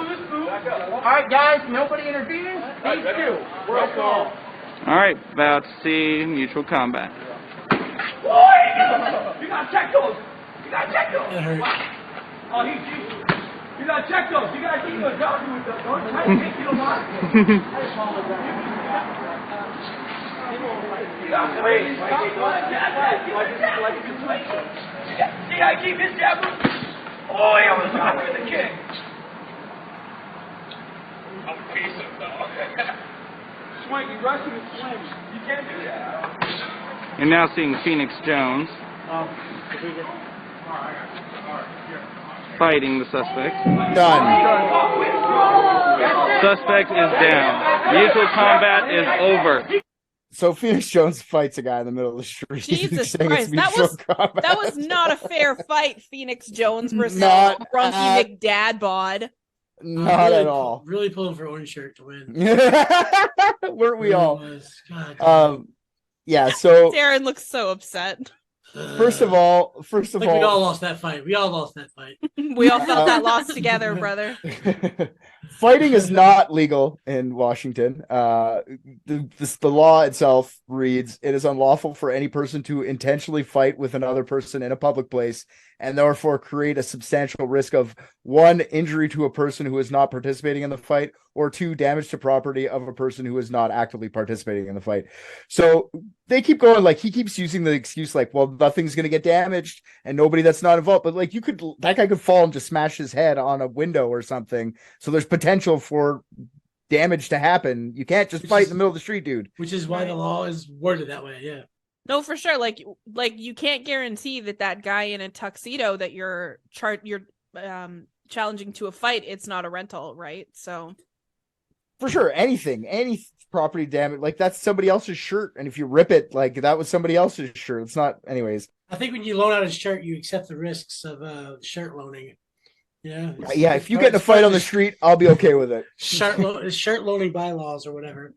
I: All right, guys, nobody intervenes. These two. We're all calm.
P: All right, about to see mutual combat.
I: You gotta check those. You gotta check those.
F: That hurt.
I: Oh, you gotta check those. You gotta keep those down with them. Don't try to take you alive. Please, stop doing that. See, I keep his jab. Oh, yeah, was after the king. I'm a piece of dog. Swing, you rushing and swing. You can't do that.
P: You're now seeing Phoenix Jones fighting the suspect.
A: Done.
P: Suspect is down. Mutual combat is over.
A: So Phoenix Jones fights a guy in the middle of the street.
B: Jesus
A: saying it's
B: Christ, that
A: mutual
B: was
A: combat.
B: that was not a fair fight, Phoenix Jones versus
A: Not
B: Drunky
A: at-
B: McDad bod.
A: Not
F: really,
A: at all.
F: Really pulling for orange shirt to win.
A: Weren't we all?
F: God.
A: Yeah. So
B: Darren looks so upset.
A: first of all,
F: We all lost that fight. We all lost that fight.
B: We all felt that loss together, brother.
A: fighting is not legal in Washington. The law itself reads, it is unlawful for any person to intentionally fight with another person in a public place and therefore create a substantial risk of 1, injury to a person who is not participating in the fight, or 2, damage to property of a person who is not actively participating in the fight. So they keep going, like, he keeps using the excuse like, well, nothing's going to get damaged and nobody that's not involved. But like, that guy could fall and just smash his head on a window or something. So there's potential for damage to happen. You can't just fight in the middle of the street, dude.
F: Which is why the law is worded that way. Yeah.
B: No, for sure. Like you can't guarantee that guy in a tuxedo that you're challenging to a fight, it's not a rental, right? So
A: for sure, any property damage, like that's somebody else's shirt, and if you rip it, like that was somebody else's shirt. It's not, anyways.
F: I think when you loan out a shirt, you accept the risks of shirt loaning. Yeah.
A: Yeah, if you get in a fight on the street, I'll be okay with it.
F: Shirt loaning bylaws or whatever.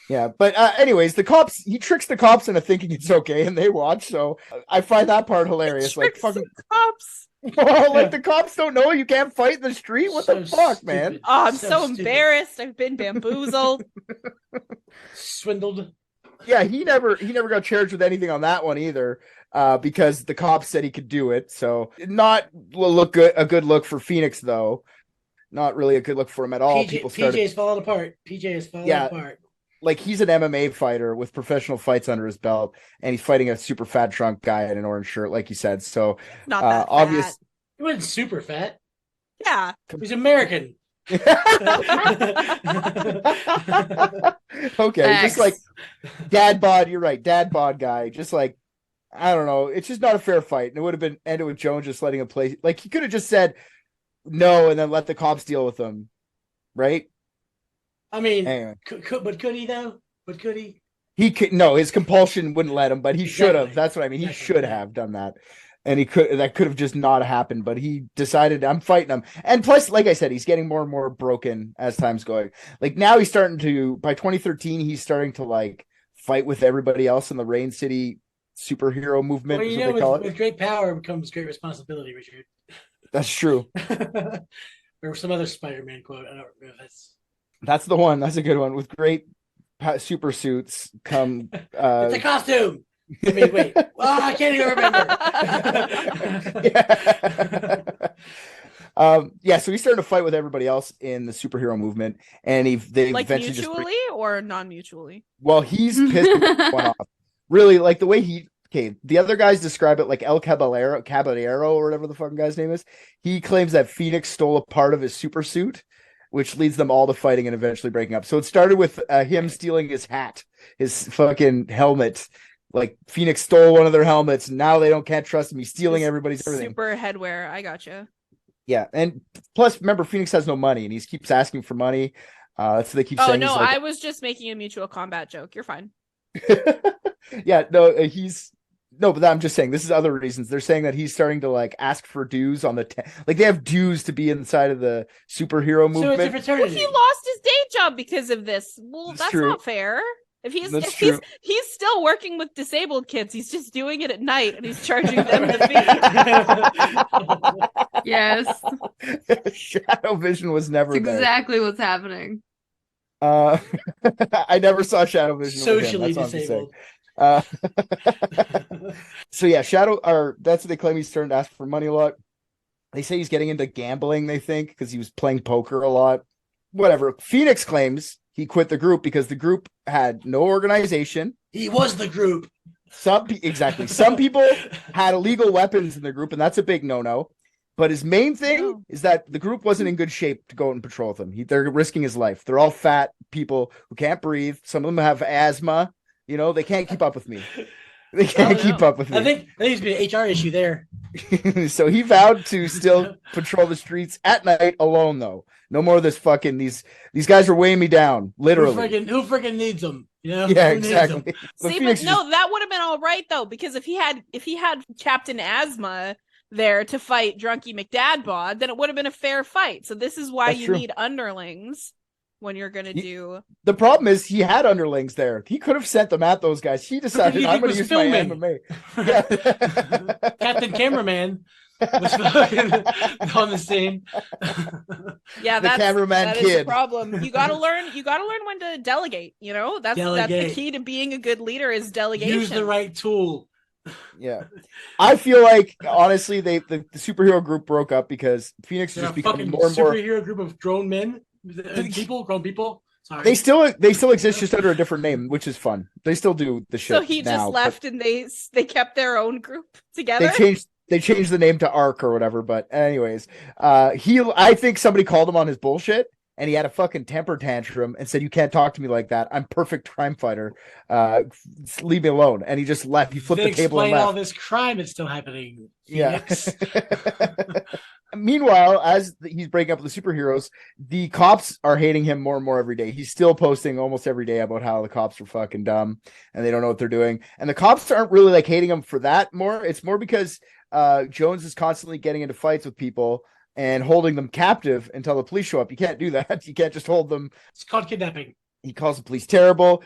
A: Yeah, but anyways, he tricks the cops into thinking it's okay, and they watch. So I find that part hilarious. Like fucking
B: cops.
A: Well, like the cops don't know you can't fight in the street. What the fuck, man?
B: Oh, I'm so embarrassed. I've been bamboozled.
F: Swindled.
A: Yeah, he never got charged with anything on that one either, because the cops said he could do it. So not a good look for Phoenix, though. Not really a good look for him at all.
F: PJ's falling apart. PJ is falling apart.
A: Like, he's an MMA fighter with professional fights under his belt, and he's fighting a super fat drunk guy in an orange shirt, like you said. So
B: not that
A: obvious.
B: fat.
F: He wasn't super fat.
B: Yeah,
F: he's American.
A: Okay, just like dad bod. You're right, dad bod guy. Just like, I don't know. It's just not a fair fight, and it would have been ended with Jones just letting him play. Like, he could have just said no and then let the cops deal with him, right?
F: I mean,
A: anyway.
F: Could he though? But could he?
A: He could. No, his compulsion wouldn't let him, but he should have.
F: Exactly.
A: That's what I mean. He should have done that, and that could have just not happened. But he decided, I'm fighting him. And plus, like I said, he's getting more and more broken as time's going. Like, now he's starting to. By 2013, he's starting to like fight with everybody else in the Rain City superhero movement.
F: Well,
A: is
F: you
A: what
F: know,
A: they call
F: with great power comes great responsibility, Richard.
A: That's true.
F: Or some other Spider-Man quote. I don't know if that's.
A: That's the one. That's a good one. With great super suits come.
F: It's a costume. I mean, wait. Oh, I can't even remember.
A: Yeah. So he's starting to fight with everybody else in the superhero movement, and they
B: like
A: eventually
B: mutually or non-mutually.
A: Well, he's pissed one off. Really, like the way the other guys describe it like El Caballero, or whatever the fucking guy's name is. He claims that Phoenix stole a part of his super suit, which leads them all to fighting and eventually breaking up. So it started with him stealing his hat, his fucking helmet. Like, Phoenix stole one of their helmets. Now they can't trust him. He's stealing everybody's everything.
B: Super headwear. I gotcha.
A: Yeah, and plus, remember, Phoenix has no money, and he keeps asking for money. So they keep saying.
B: Oh no,
A: he's like,
B: I was just making a mutual combat joke. You're fine.
A: Yeah, no, but I'm just saying, this is other reasons. They're saying that he's starting to like ask for dues on like they have dues to be inside of the superhero movement.
F: So it's a fraternity.
B: Well, he lost his day job because of this. Well, that's
A: true.
B: not fair. If he's
A: true.
B: he's still working with disabled kids, he's just doing it at night and he's charging them the fee.
C: Yes.
A: Shadow Vision was never
C: That's
A: there.
C: exactly what's happening.
A: I never saw Shadow Vision.
F: Socially disabled.
A: So yeah, that's what they claim. He's starting to ask for money a lot. They say he's getting into gambling, they think, because he was playing poker a lot. Whatever. Phoenix claims he quit the group because the group had no organization.
F: He was the group.
A: Some people had illegal weapons in the group, and that's a big no-no. But his main thing
B: No.
A: is that the group wasn't in good shape to go and patrol with him. They're risking his life. They're all fat people who can't breathe. Some of them have asthma. You know, they can't keep up with me. They can't keep up with me.
F: I think there needs to be an HR issue there.
A: So he vowed to still patrol the streets at night alone, though. No more of this fucking these guys are weighing me down, literally.
F: Who freaking needs them? You know?
A: Yeah,
F: Who needs
A: exactly.
F: them?
A: But
B: See,
A: Phoenix
B: but no, that would have been all right though, because if he had Captain Asthma there to fight Drunky McDadbod, then it would have been a fair fight. So this is why
A: That's
B: you
A: true.
B: need underlings when you're gonna do.
A: The problem is he had underlings there. He could have sent them at those guys. He decided
F: you
A: I'm
F: think
A: going to
F: was
A: use my
F: filming?
A: MMA. Yeah.
F: Captain Cameraman was fucking on the scene.
B: Yeah,
A: The
B: that's
A: cameraman
B: that is the
A: kid.
B: problem. You gotta learn when to delegate, you know? That's the
F: Delegate.
B: key to being a good leader is delegation.
F: Use the right tool.
A: Yeah. I feel like honestly the superhero group broke up because Phoenix is
F: They're
A: just
F: a
A: becoming
F: fucking
A: more and more.
F: superhero group of grown men, grown people. Sorry.
A: They still exist just under a different name, which is fun. They still do the shit.
B: So he
A: now,
B: just
A: but
B: left and they kept their own group together.
A: They changed the name to Arc or whatever. But anyways, I think somebody called him on his bullshit, and he had a fucking temper tantrum and said, "You can't talk to me like that. I'm perfect crime fighter. Leave me alone." And he just left. He flipped
F: They
A: the table and
F: explain all
A: left.
F: this crime that's still happening.
A: Yeah.
F: Phoenix.
A: Meanwhile, as he's breaking up with the superheroes, the cops are hating him more and more every day. He's still posting almost every day about how the cops are fucking dumb and they don't know what they're doing. And the cops aren't really like hating him for that more. It's more because Jones is constantly getting into fights with people and holding them captive until the police show up. You can't do that. You can't just hold them.
F: It's called kidnapping.
A: He calls the police terrible.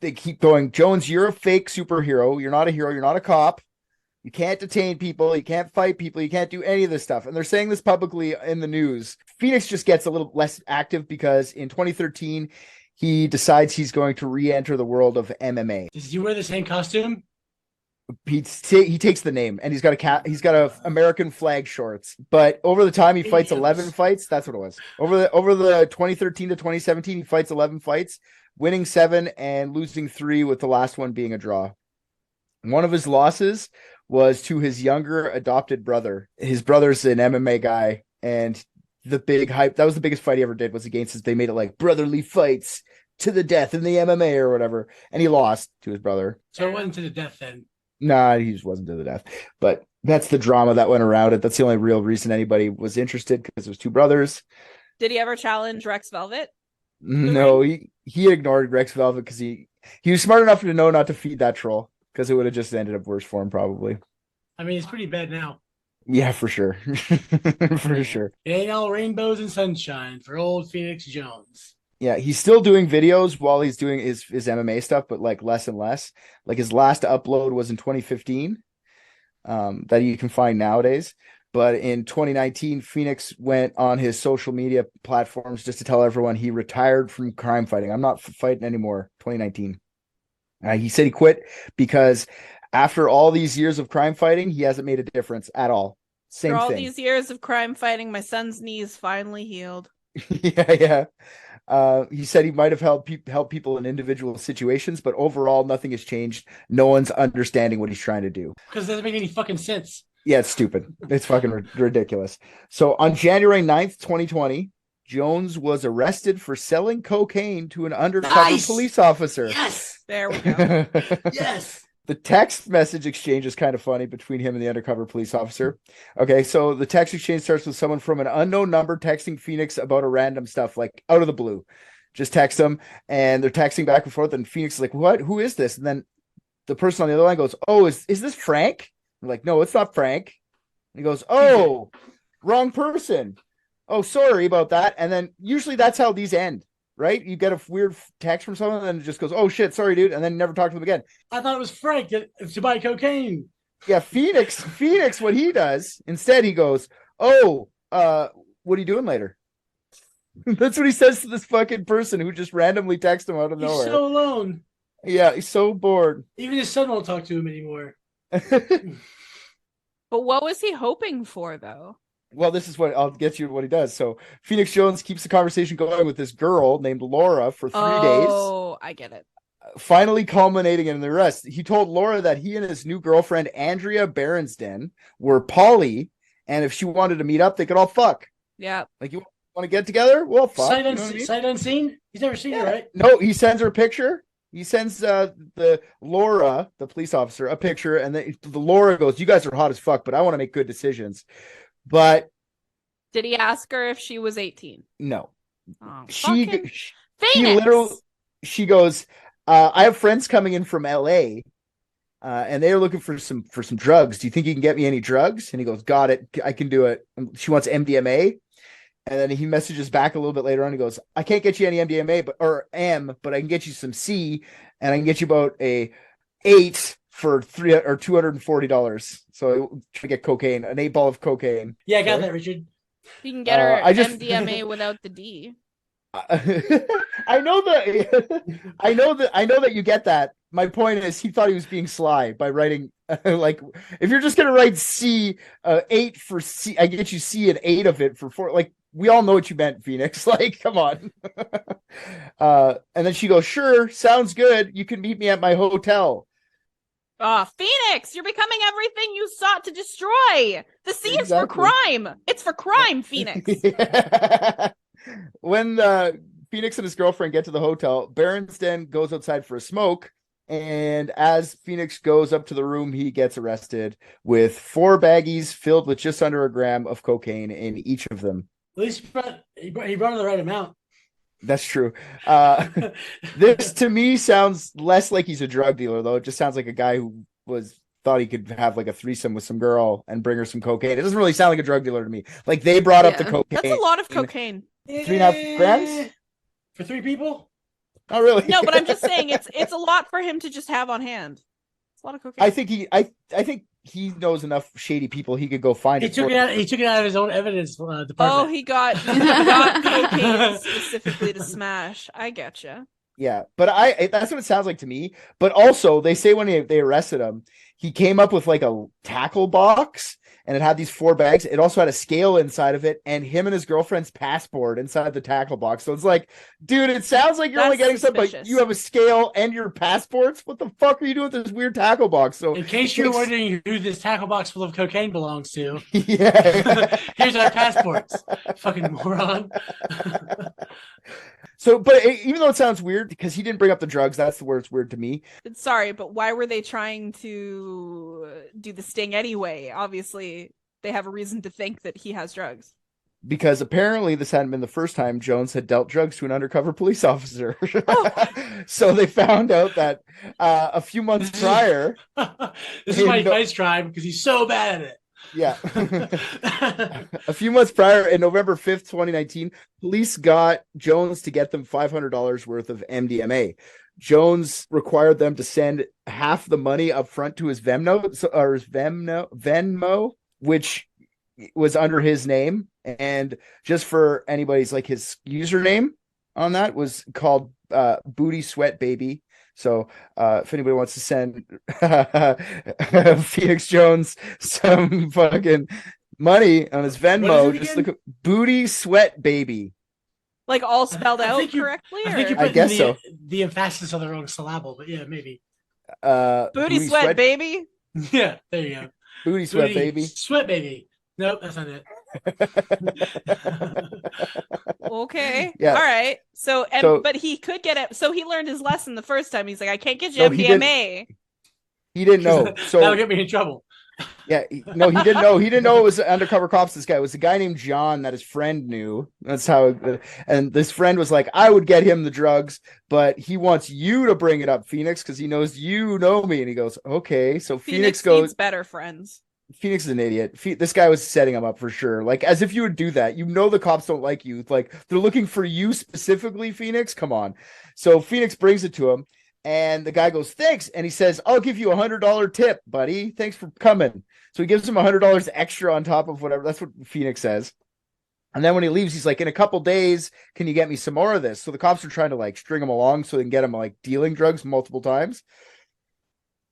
A: They keep going, Jones, you're a fake superhero. You're not a hero. You're not a cop. You can't detain people. You can't fight people. You can't do any of this stuff. And they're saying this publicly in the news. Phoenix just gets a little less active because in 2013, he decides he's going to re-enter the world of MMA.
F: Does he wear the same costume?
A: He takes the name and he's got a American flag shorts. But over the time he fights 11 fights. That's what it was. Over the 2013 to 2017, he fights 11 fights, winning 7 and losing 3, with the last one being a draw. One of his losses was to his younger adopted brother. His brother's an MMA guy, and the big hype, that was the biggest fight he ever did, was against his, they made it like brotherly fights to the death in the MMA or whatever, and he lost to his brother.
F: So it wasn't to the death then.
A: Nah, he just wasn't to the death. But that's the drama that went around it. That's the only real reason anybody was interested, because it was 2 brothers.
B: Did he ever challenge Rex Velvet?
A: No, he ignored Rex Velvet because he was smart enough to know not to feed that troll, because it would have just ended up worse for him probably.
F: I mean, it's pretty bad now.
A: Yeah, for sure. For sure.
F: It ain't all rainbows and sunshine for old Phoenix Jones.
A: Yeah, he's still doing videos while he's doing his MMA stuff, but like less and less. Like his last upload was in 2015, that you can find nowadays. But in 2019, Phoenix went on his social media platforms just to tell everyone he retired from crime fighting. I'm not fighting anymore. 2019. He said he quit because after all these years of crime fighting, he hasn't made a difference at all. Same
B: After all
A: thing.
B: these years of crime fighting, my son's knees finally healed.
A: Yeah. He said he might have helped people in individual situations, but overall, nothing has changed. No one's understanding what he's trying to do.
F: Because it doesn't make any fucking sense.
A: Yeah, it's stupid. It's fucking ridiculous. So on January 9th, 2020, Jones was arrested for selling cocaine to an undercover police officer.
F: Yes.
B: There we go.
F: Yes.
A: The text message exchange is kind of funny between him and the undercover police officer. Okay, so the text exchange starts with someone from an unknown number texting Phoenix about a random stuff, like out of the blue. Just text them, and they're texting back and forth, and Phoenix is like, what? Who is this? And then the person on the other line goes, oh, is this Frank? I'm like, no, it's not Frank. And he goes, oh, wrong person. Oh, sorry about that. And then usually that's how these end, right? You get a weird text from someone, and then it just goes, oh shit, sorry, dude, and then never talk to them again.
F: I thought it was Frank to buy cocaine.
A: Yeah, Phoenix, what he does, instead he goes, oh, what are you doing later? That's what he says to this fucking person who just randomly texts him out of
F: He's
A: nowhere.
F: so alone.
A: Yeah, he's so bored.
F: Even his son won't talk to him anymore.
B: But what was he hoping for, though?
A: Well, this is what I'll get you what he does. So Phoenix Jones keeps the conversation going with this girl named Laura for 3 days.
B: Oh, I get it.
A: Finally culminating in the arrest. He told Laura that he and his new girlfriend, Andrea Berensden, were poly And if she wanted to meet up, they could all fuck.
B: Yeah.
A: Like, you want to get together? Well, fuck.
F: Sight,
A: You know what I mean?
F: sight unseen? He's never seen it, right?
A: No, he sends her a picture. He sends the Laura, the police officer, a picture, and the Laura goes, "You guys are hot as fuck, but I want to make good decisions." But
B: Did he ask her if she was 18?
A: no,
B: Oh,
A: she
B: Phoenix!
A: she goes, "I have friends coming in from LA, and they're looking for some drugs. Do you think you can get me any drugs?" And he goes, "Got it, I can do it." She wants MDMA. And then he messages back a little bit later on. He goes, "I can't get you any MDMA, but I can get you some C, and I can get you about a 8 for $240. So to get cocaine, an 8 ball of cocaine."
F: Yeah, I got that, Richard.
B: You can get her
A: I
B: MDMA without the D.
A: I know that you get that. My point is, he thought he was being sly by writing like, if you're just gonna write C, 8 for C, I get you C and 8 of it for 4. Like, we all know what you meant, Phoenix. Like, come on. And then she goes, "Sure, sounds good. You can meet me at my hotel."
B: Phoenix, you're becoming everything you sought to destroy. The C is for crime. It's for crime, Phoenix.
A: When Phoenix and his girlfriend get to the hotel, Berenstain goes outside for a smoke. And as Phoenix goes up to the room, he gets arrested with 4 baggies filled with just under a gram of cocaine in each of them.
F: At least he brought the right amount.
A: That's true. This to me sounds less like he's a drug dealer, though. It just sounds like a guy who thought he could have like a threesome with some girl and bring her some cocaine. It doesn't really sound like a drug dealer to me. Like, they brought up the cocaine.
B: That's a lot of cocaine.
A: 3.5 grams
F: for 3 people.
A: Not really.
B: No, but I'm just saying it's a lot for him to just have on hand. It's a lot of cocaine.
A: I think he knows enough shady people. He could go find
F: He
A: it.
F: took it out of his own evidence department.
B: Oh, he got cocaine specifically to smash. I getcha.
A: Yeah, but that's what it sounds like to me. But also, they say when they arrested him, he came up with like a tackle box, and it had these 4 bags. It also had a scale inside of it, and him and his girlfriend's passport inside the tackle box. So it's like, dude, it sounds like you're only getting something, but you have a scale and your passports. What the fuck are you doing with this weird tackle box? So,
F: in case you're wondering who this tackle box full of cocaine belongs to,
A: yeah,
F: here's our passports. Fucking moron.
A: So, but even though it sounds weird because he didn't bring up the drugs, that's where it's weird to me.
B: Sorry, but why were they trying to do the sting anyway? Obviously, they have a reason to think that he has drugs.
A: Because apparently this hadn't been the first time Jones had dealt drugs to an undercover police officer. So they found out that a few months prior...
F: This is why he fights crime, because he's so bad at it.
A: Yeah. A few months prior, in November 5th, 2019, police got Jones to get them $500 worth of MDMA. Jones required them to send half the money up front to his Venmo, which was under his name. And just for anybody's, like, his username on that was called Booty Sweat Baby. So if anybody wants to send Phoenix Jones some fucking money on his Venmo, just look at Booty Sweat Baby.
B: Like, all spelled out correctly?
F: I think you're
A: I guess so.
F: The emphasis on the wrong syllable, but yeah, maybe.
B: Booty sweat baby?
F: Yeah, there you go.
A: Booty Sweat Baby.
F: Sweat Baby. Nope, that's not it.
B: Okay.
A: Yeah.
B: All right. But he could get it. So he learned his lesson the first time. He's like, I can't get you
A: No,
B: MDMA.
A: He didn't know. So
F: that'll get me in trouble.
A: Yeah, no, he didn't know. He didn't know it was undercover cops. This guy, it was a guy named John that his friend knew. That's how. And this friend was like, I would get him the drugs, but he wants you to bring it up, Phoenix, because he knows you know me. And he goes, okay. So Phoenix goes.
B: Needs better friends.
A: Phoenix is an idiot. This guy was setting him up for sure. Like, as if you would do that. You know the cops don't like you. Like, they're looking for you specifically, Phoenix. Come on. So Phoenix brings it to him, and the guy goes, thanks. And he says, I'll give you $100 tip, buddy. Thanks for coming. So he gives him $100 extra on top of whatever. That's what Phoenix says. And then when he leaves, he's like, in a couple days, can you get me some more of this? So the cops are trying to, like, string him along so they can get him, like, dealing drugs multiple times.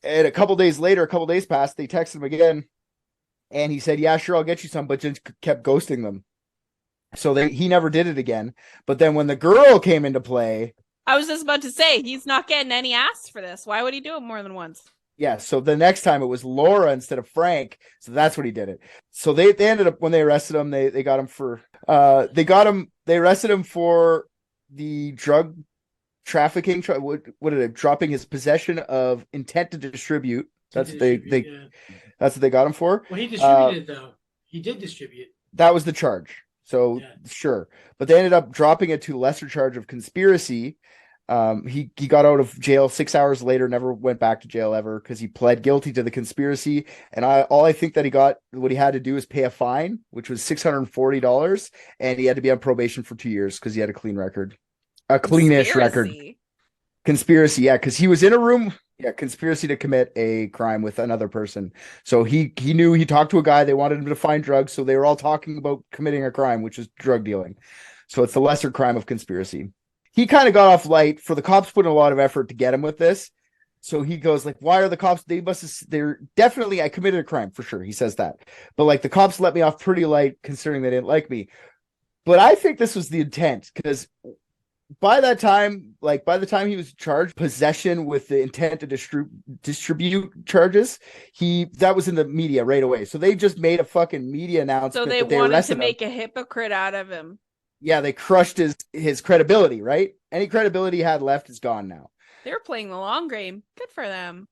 A: And a couple days passed. They texted him again. And he said, yeah, sure, I'll get you some, but just kept ghosting them. So he never did it again. But then when the girl came into play...
B: I was just about to say, he's not getting any ass for this. Why would he do it more than once?
A: Yeah, so the next time it was Laura instead of Frank, so that's what he did it. So they ended up, when they arrested him, they got him for they arrested him for the drug trafficking, what did it, dropping his possession of intent to distribute. That's what that's what they got him for.
F: Well, he distributed though. He did distribute.
A: That was the charge. So sure, but they ended up dropping it to lesser charge of conspiracy. He got out of jail 6 hours later, never went back to jail ever because he pled guilty to the conspiracy. And I think that what he had to do is pay a fine, which was $640, and he had to be on probation for 2 years because he had a clean record, a cleanish record. Conspiracy, yeah, because he was in a room. Yeah, conspiracy to commit a crime with another person. So he knew, he talked to a guy. They wanted him to find drugs, so they were all talking about committing a crime, which is drug dealing. So it's the lesser crime of conspiracy. He kind of got off light. For the cops put in a lot of effort to get him with this. So he goes like, why are the cops? They're definitely, I committed a crime for sure. He says that, but like the cops let me off pretty light considering they didn't like me. But I think this was the intent, because by the time he was charged, possession with the intent to distribute charges, that was in the media right away. So they just made a fucking media announcement.
B: So they wanted to make a hypocrite out of him.
A: Yeah, they crushed his credibility, right? Any credibility he had left is gone now.
B: They're playing the long game. Good for them.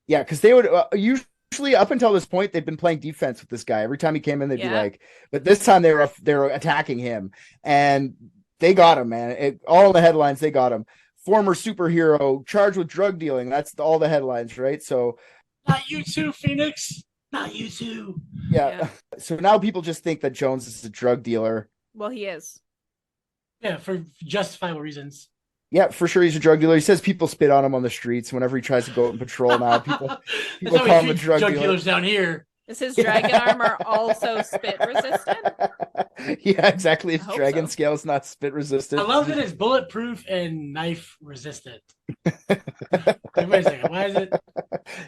A: Yeah, because they would usually, up until this point, they've been playing defense with this guy. Every time he came in, they'd be like, but this time they were attacking him, and they got him, man. All the headlines, they got him. Former superhero charged with drug dealing. That's all the headlines, right? So,
F: not you too, Phoenix. Not you too.
A: Yeah. So now people just think that Jones is a drug dealer.
B: Well, he is.
F: Yeah, for justifiable reasons.
A: Yeah, for sure he's a drug dealer. He says people spit on him on the streets whenever he tries to go out and patrol now. People call him a drug dealer.
F: Dealers down here.
B: Is his dragon armor also spit resistant?
A: Yeah, exactly. His dragon scale is not spit resistant.
F: I love that it's bulletproof and knife resistant. Wait a second. Why is it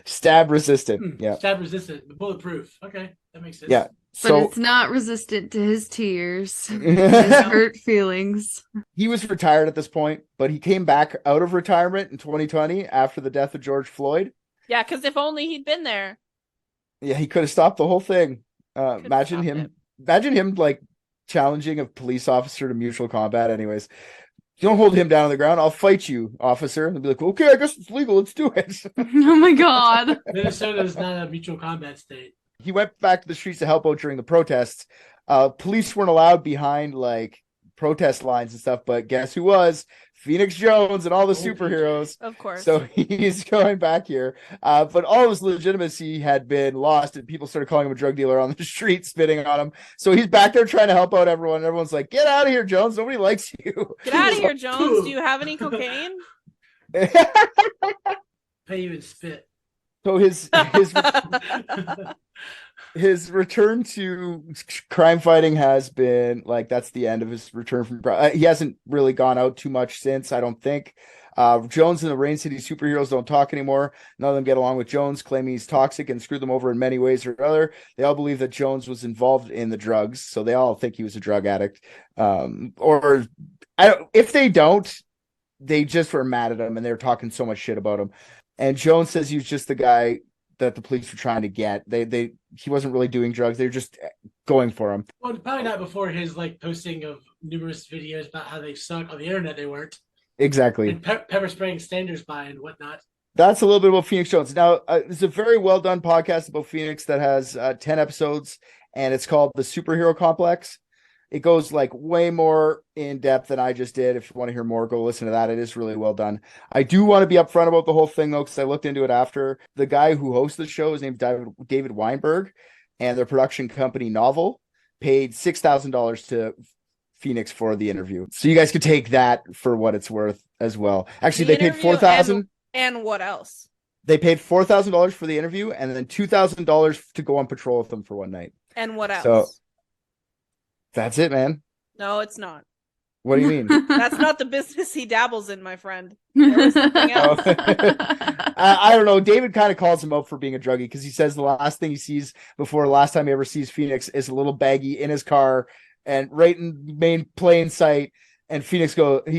A: stab resistant? Yeah,
F: stab resistant, but bulletproof. Okay, that makes sense.
A: Yeah,
C: but it's not resistant to his tears, his hurt feelings.
A: He was retired at this point, but he came back out of retirement in 2020 after the death of George Floyd.
B: Yeah, because if only he'd been there.
A: Yeah, he could have stopped the whole thing. Imagine him like challenging a police officer to mutual combat. Anyways, don't hold him down on the ground. I'll fight you, officer. And be like, okay, I guess it's legal. Let's do it.
C: Oh my God.
F: Minnesota is not a mutual combat state.
A: He went back to the streets to help out during the protests. Police weren't allowed behind like protest lines and stuff, but guess who was? Phoenix Jones and all the superheroes.
B: Of course.
A: So he's going back here. But all his legitimacy had been lost, and people started calling him a drug dealer on the street, spitting on him. So he's back there trying to help out everyone. Everyone's like, get out of here, Jones. Nobody likes you.
B: Get out of here, Jones. Do you have any cocaine?
F: Pay you in spit.
A: So his return to crime fighting has been like, that's the end of his return from he hasn't really gone out too much since, I don't think. Jones and the Rain City superheroes don't talk anymore. None of them get along with Jones, claiming he's toxic and screwed them over in many ways or other. They all believe that Jones was involved in the drugs, so they all think he was a drug addict. If they don't, they just were mad at him and they're talking so much shit about him. And Jones says he was just the guy that the police were trying to get. He wasn't really doing drugs. They were just going for him.
F: Well, probably not before his like posting of numerous videos about how they suck on the internet. They weren't.
A: Exactly.
F: And pepper spraying standers by and whatnot.
A: That's a little bit about Phoenix Jones. Now, it's a very well done podcast about Phoenix that has 10 episodes, and it's called The Superhero Complex. It goes like way more in depth than I just did. If you want to hear more, go listen to that. It is really well done. I do want to be upfront about the whole thing though, because I looked into it after. The guy who hosts the show is named David Weinberg, and their production company Novel paid $6,000 to Phoenix for the interview. So you guys could take that for what it's worth as well. Actually, they paid $4,000.
B: And what else?
A: They paid $4,000 for the interview, and then $2,000 to go on patrol with them for one night.
B: And what else?
A: So that's it, man.
B: No, it's not.
A: What do you mean?
B: That's not the business he dabbles in, my friend. There was something else.
A: I don't know. David kind of calls him out for being a druggie because he says the last thing he sees before the last time he ever sees Phoenix is a little baggie in his car and right in plain sight. And he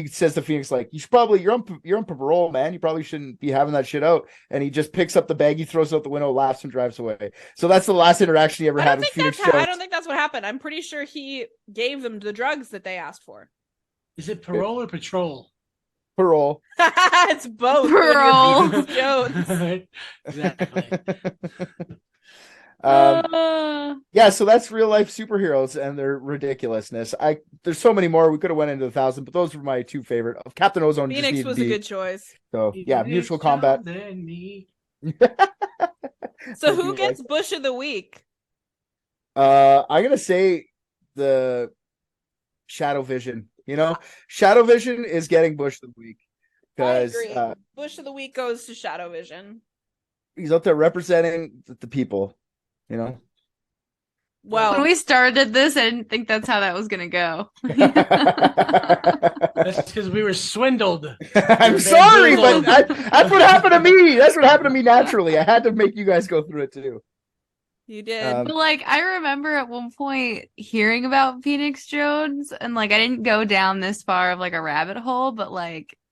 A: says to Phoenix, like, you're on parole, man. You probably shouldn't be having that shit out. And he just picks up the bag, he throws it out the window, laughs, and drives away. So that's the last interaction he ever had with Phoenix Jones.
B: I don't think that's what happened. I'm pretty sure he gave them the drugs that they asked for.
F: Is it parole or patrol?
A: Parole.
B: It's both.
C: Parole.
B: Jones.
F: Exactly.
A: Yeah, so that's real life superheroes and their ridiculousness. There's so many more. We could have went into 1,000, but those were my two favorite. Captain Ozone.
B: Phoenix was a good choice.
A: So yeah, mutual combat.
B: So who gets Bush of the Week?
A: I'm gonna say the Shadow Vision. Shadow Vision is getting Bush of the Week because
B: Bush of the Week goes to Shadow Vision.
A: He's out there representing the people.
B: Well,
C: when we started this, I didn't think that's how that was gonna go.
F: That's because we were swindled.
A: I'm sorry, but that's what happened to me. That's what happened to me naturally. I had to make you guys go through it too.
B: You did.
C: But I remember at one point hearing about Phoenix Jones, and I didn't go down this far of a rabbit hole, but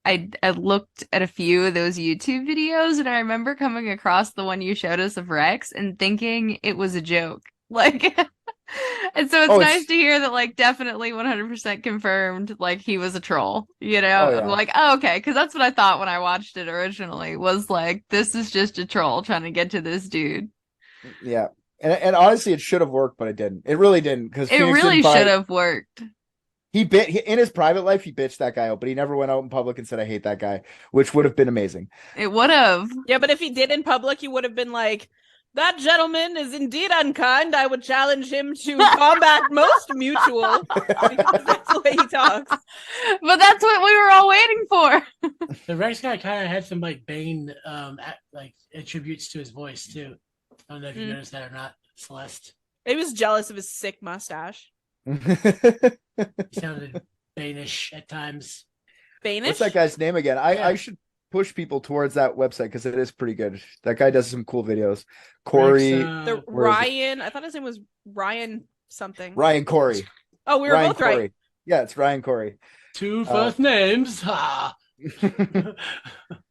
C: I looked at a few of those YouTube videos, and I remember coming across the one you showed us of Rex and thinking it was a joke. And so it's nice to hear that definitely 100% confirmed he was a troll. I'm like, oh, okay, because that's what I thought when I watched it originally, was this is just a troll trying to get to this dude.
A: Yeah. And honestly, it should have worked, but it didn't. It really didn't, because
C: it really should have worked.
A: In his private life, he bitched that guy out, but he never went out in public and said, "I hate that guy," which would have been amazing.
C: It would have.
B: Yeah, but if he did in public, he would have been like, "That gentleman is indeed unkind. I would challenge him to combat most mutual." Because that's the way he talks.
C: But that's what we were all waiting for.
F: The Rex guy kind of had some Bane attributes to his voice too. I don't know if you noticed that or not, Celeste.
B: He was jealous of his sick mustache.
F: He sounded Banish at times.
B: Banish?
A: What's that guy's name again? I should push people towards that website because it is pretty good. That guy does some cool videos. Corey.
B: Ryan. I thought his name was Ryan something.
A: Ryan Corey.
B: Oh, we were both
A: Corey.
B: right.
A: Yeah, it's Ryan Corey.
F: Two first names.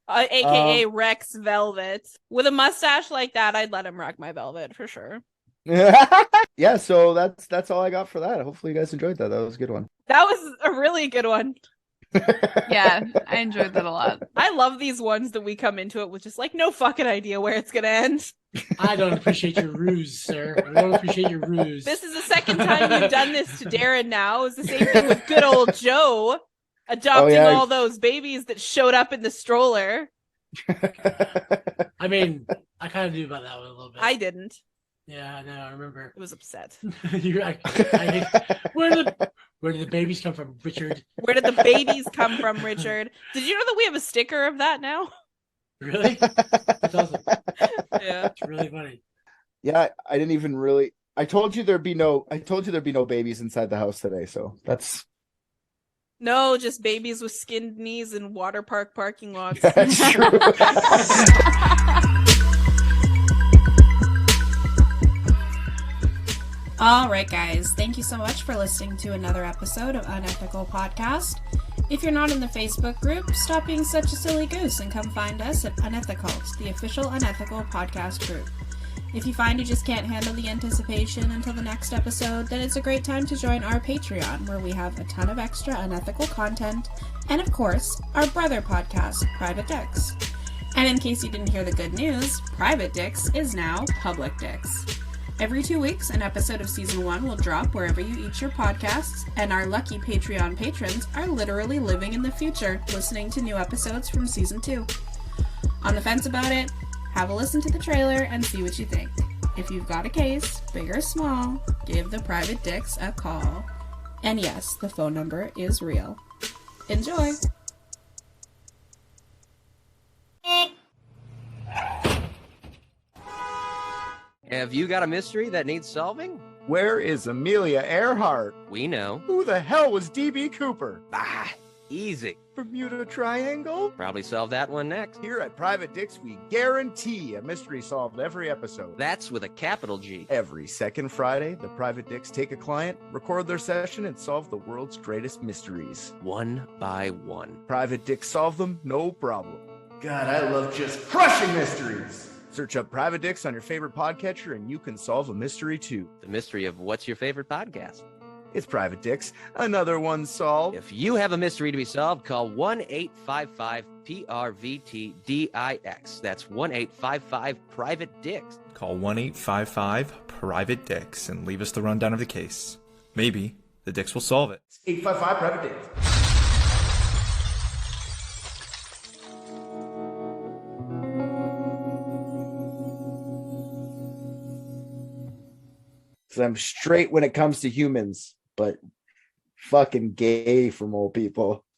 B: AKA Rex Velvet. With a mustache like that, I'd let him rock my velvet for sure.
A: Yeah, so that's all I got for that. Hopefully you guys enjoyed that. That was a good one.
B: That was a really good one.
C: Yeah, I enjoyed that a lot.
B: I love these ones that we come into it with just no fucking idea where it's gonna end.
F: I don't appreciate your ruse, sir. I don't appreciate your ruse.
B: This is the second time you've done this to Darren now. It's the same thing with good old Joe adopting all those babies that showed up in the stroller.
F: I mean, I kind of knew about that one a little bit.
B: I didn't.
F: Yeah, I know. I remember.
B: I was upset.
F: Where did the babies come from, Richard?
B: Where did the babies come from, Richard? Did you know that we have a sticker of that now?
F: Really? That's awesome.
B: Yeah,
F: it's really funny.
A: Yeah, I didn't even really. I told you there'd be no babies inside the house today. So that's.
B: No, just babies with skinned knees in water park parking lots.
A: That's true.
Q: All right, guys. Thank you so much for listening to another episode of Unethical Podcast. If you're not in the Facebook group, stop being such a silly goose and come find us at Unethical, the official Unethical Podcast group. If you find you just can't handle the anticipation until the next episode, then it's a great time to join our Patreon, where we have a ton of extra unethical content, and of course, our brother podcast, Private Dicks. And in case you didn't hear the good news, Private Dicks is now Public Dicks. Every 2 weeks, an episode of Season 1 will drop wherever you eat your podcasts, and our lucky Patreon patrons are literally living in the future, listening to new episodes from Season 2. On the fence about it? Have a listen to the trailer and see what you think. If you've got a case, big or small, give the Private Dicks a call. And yes, the phone number is real. Enjoy!
R: Have you got a mystery that needs solving?
A: Where is Amelia Earhart?
R: We know.
A: Who the hell was D.B. Cooper?
R: Easy.
A: Bermuda Triangle?
R: Probably solve that one next.
A: Here at Private Dicks, we guarantee a mystery solved every episode.
R: That's with a capital G.
A: Every second Friday, the Private Dicks take a client, record their session, and solve the world's greatest mysteries.
R: One by one.
A: Private Dicks solve them, no problem. God, I love just crushing mysteries. Search up Private Dicks on your favorite podcatcher, and you can solve a mystery too.
R: The mystery of what's your favorite podcast?
A: It's Private Dicks. Another one solved.
R: If you have a mystery to be solved, call 1-855-PRVT-DIX. That's 1-855-PRIVATE-DICKS.
S: Call 1-855-PRIVATE-DICKS and leave us the rundown of the case. Maybe the Dicks will solve it.
A: 855 Private Dicks. So I'm straight when it comes to humans, but fucking gay from old people.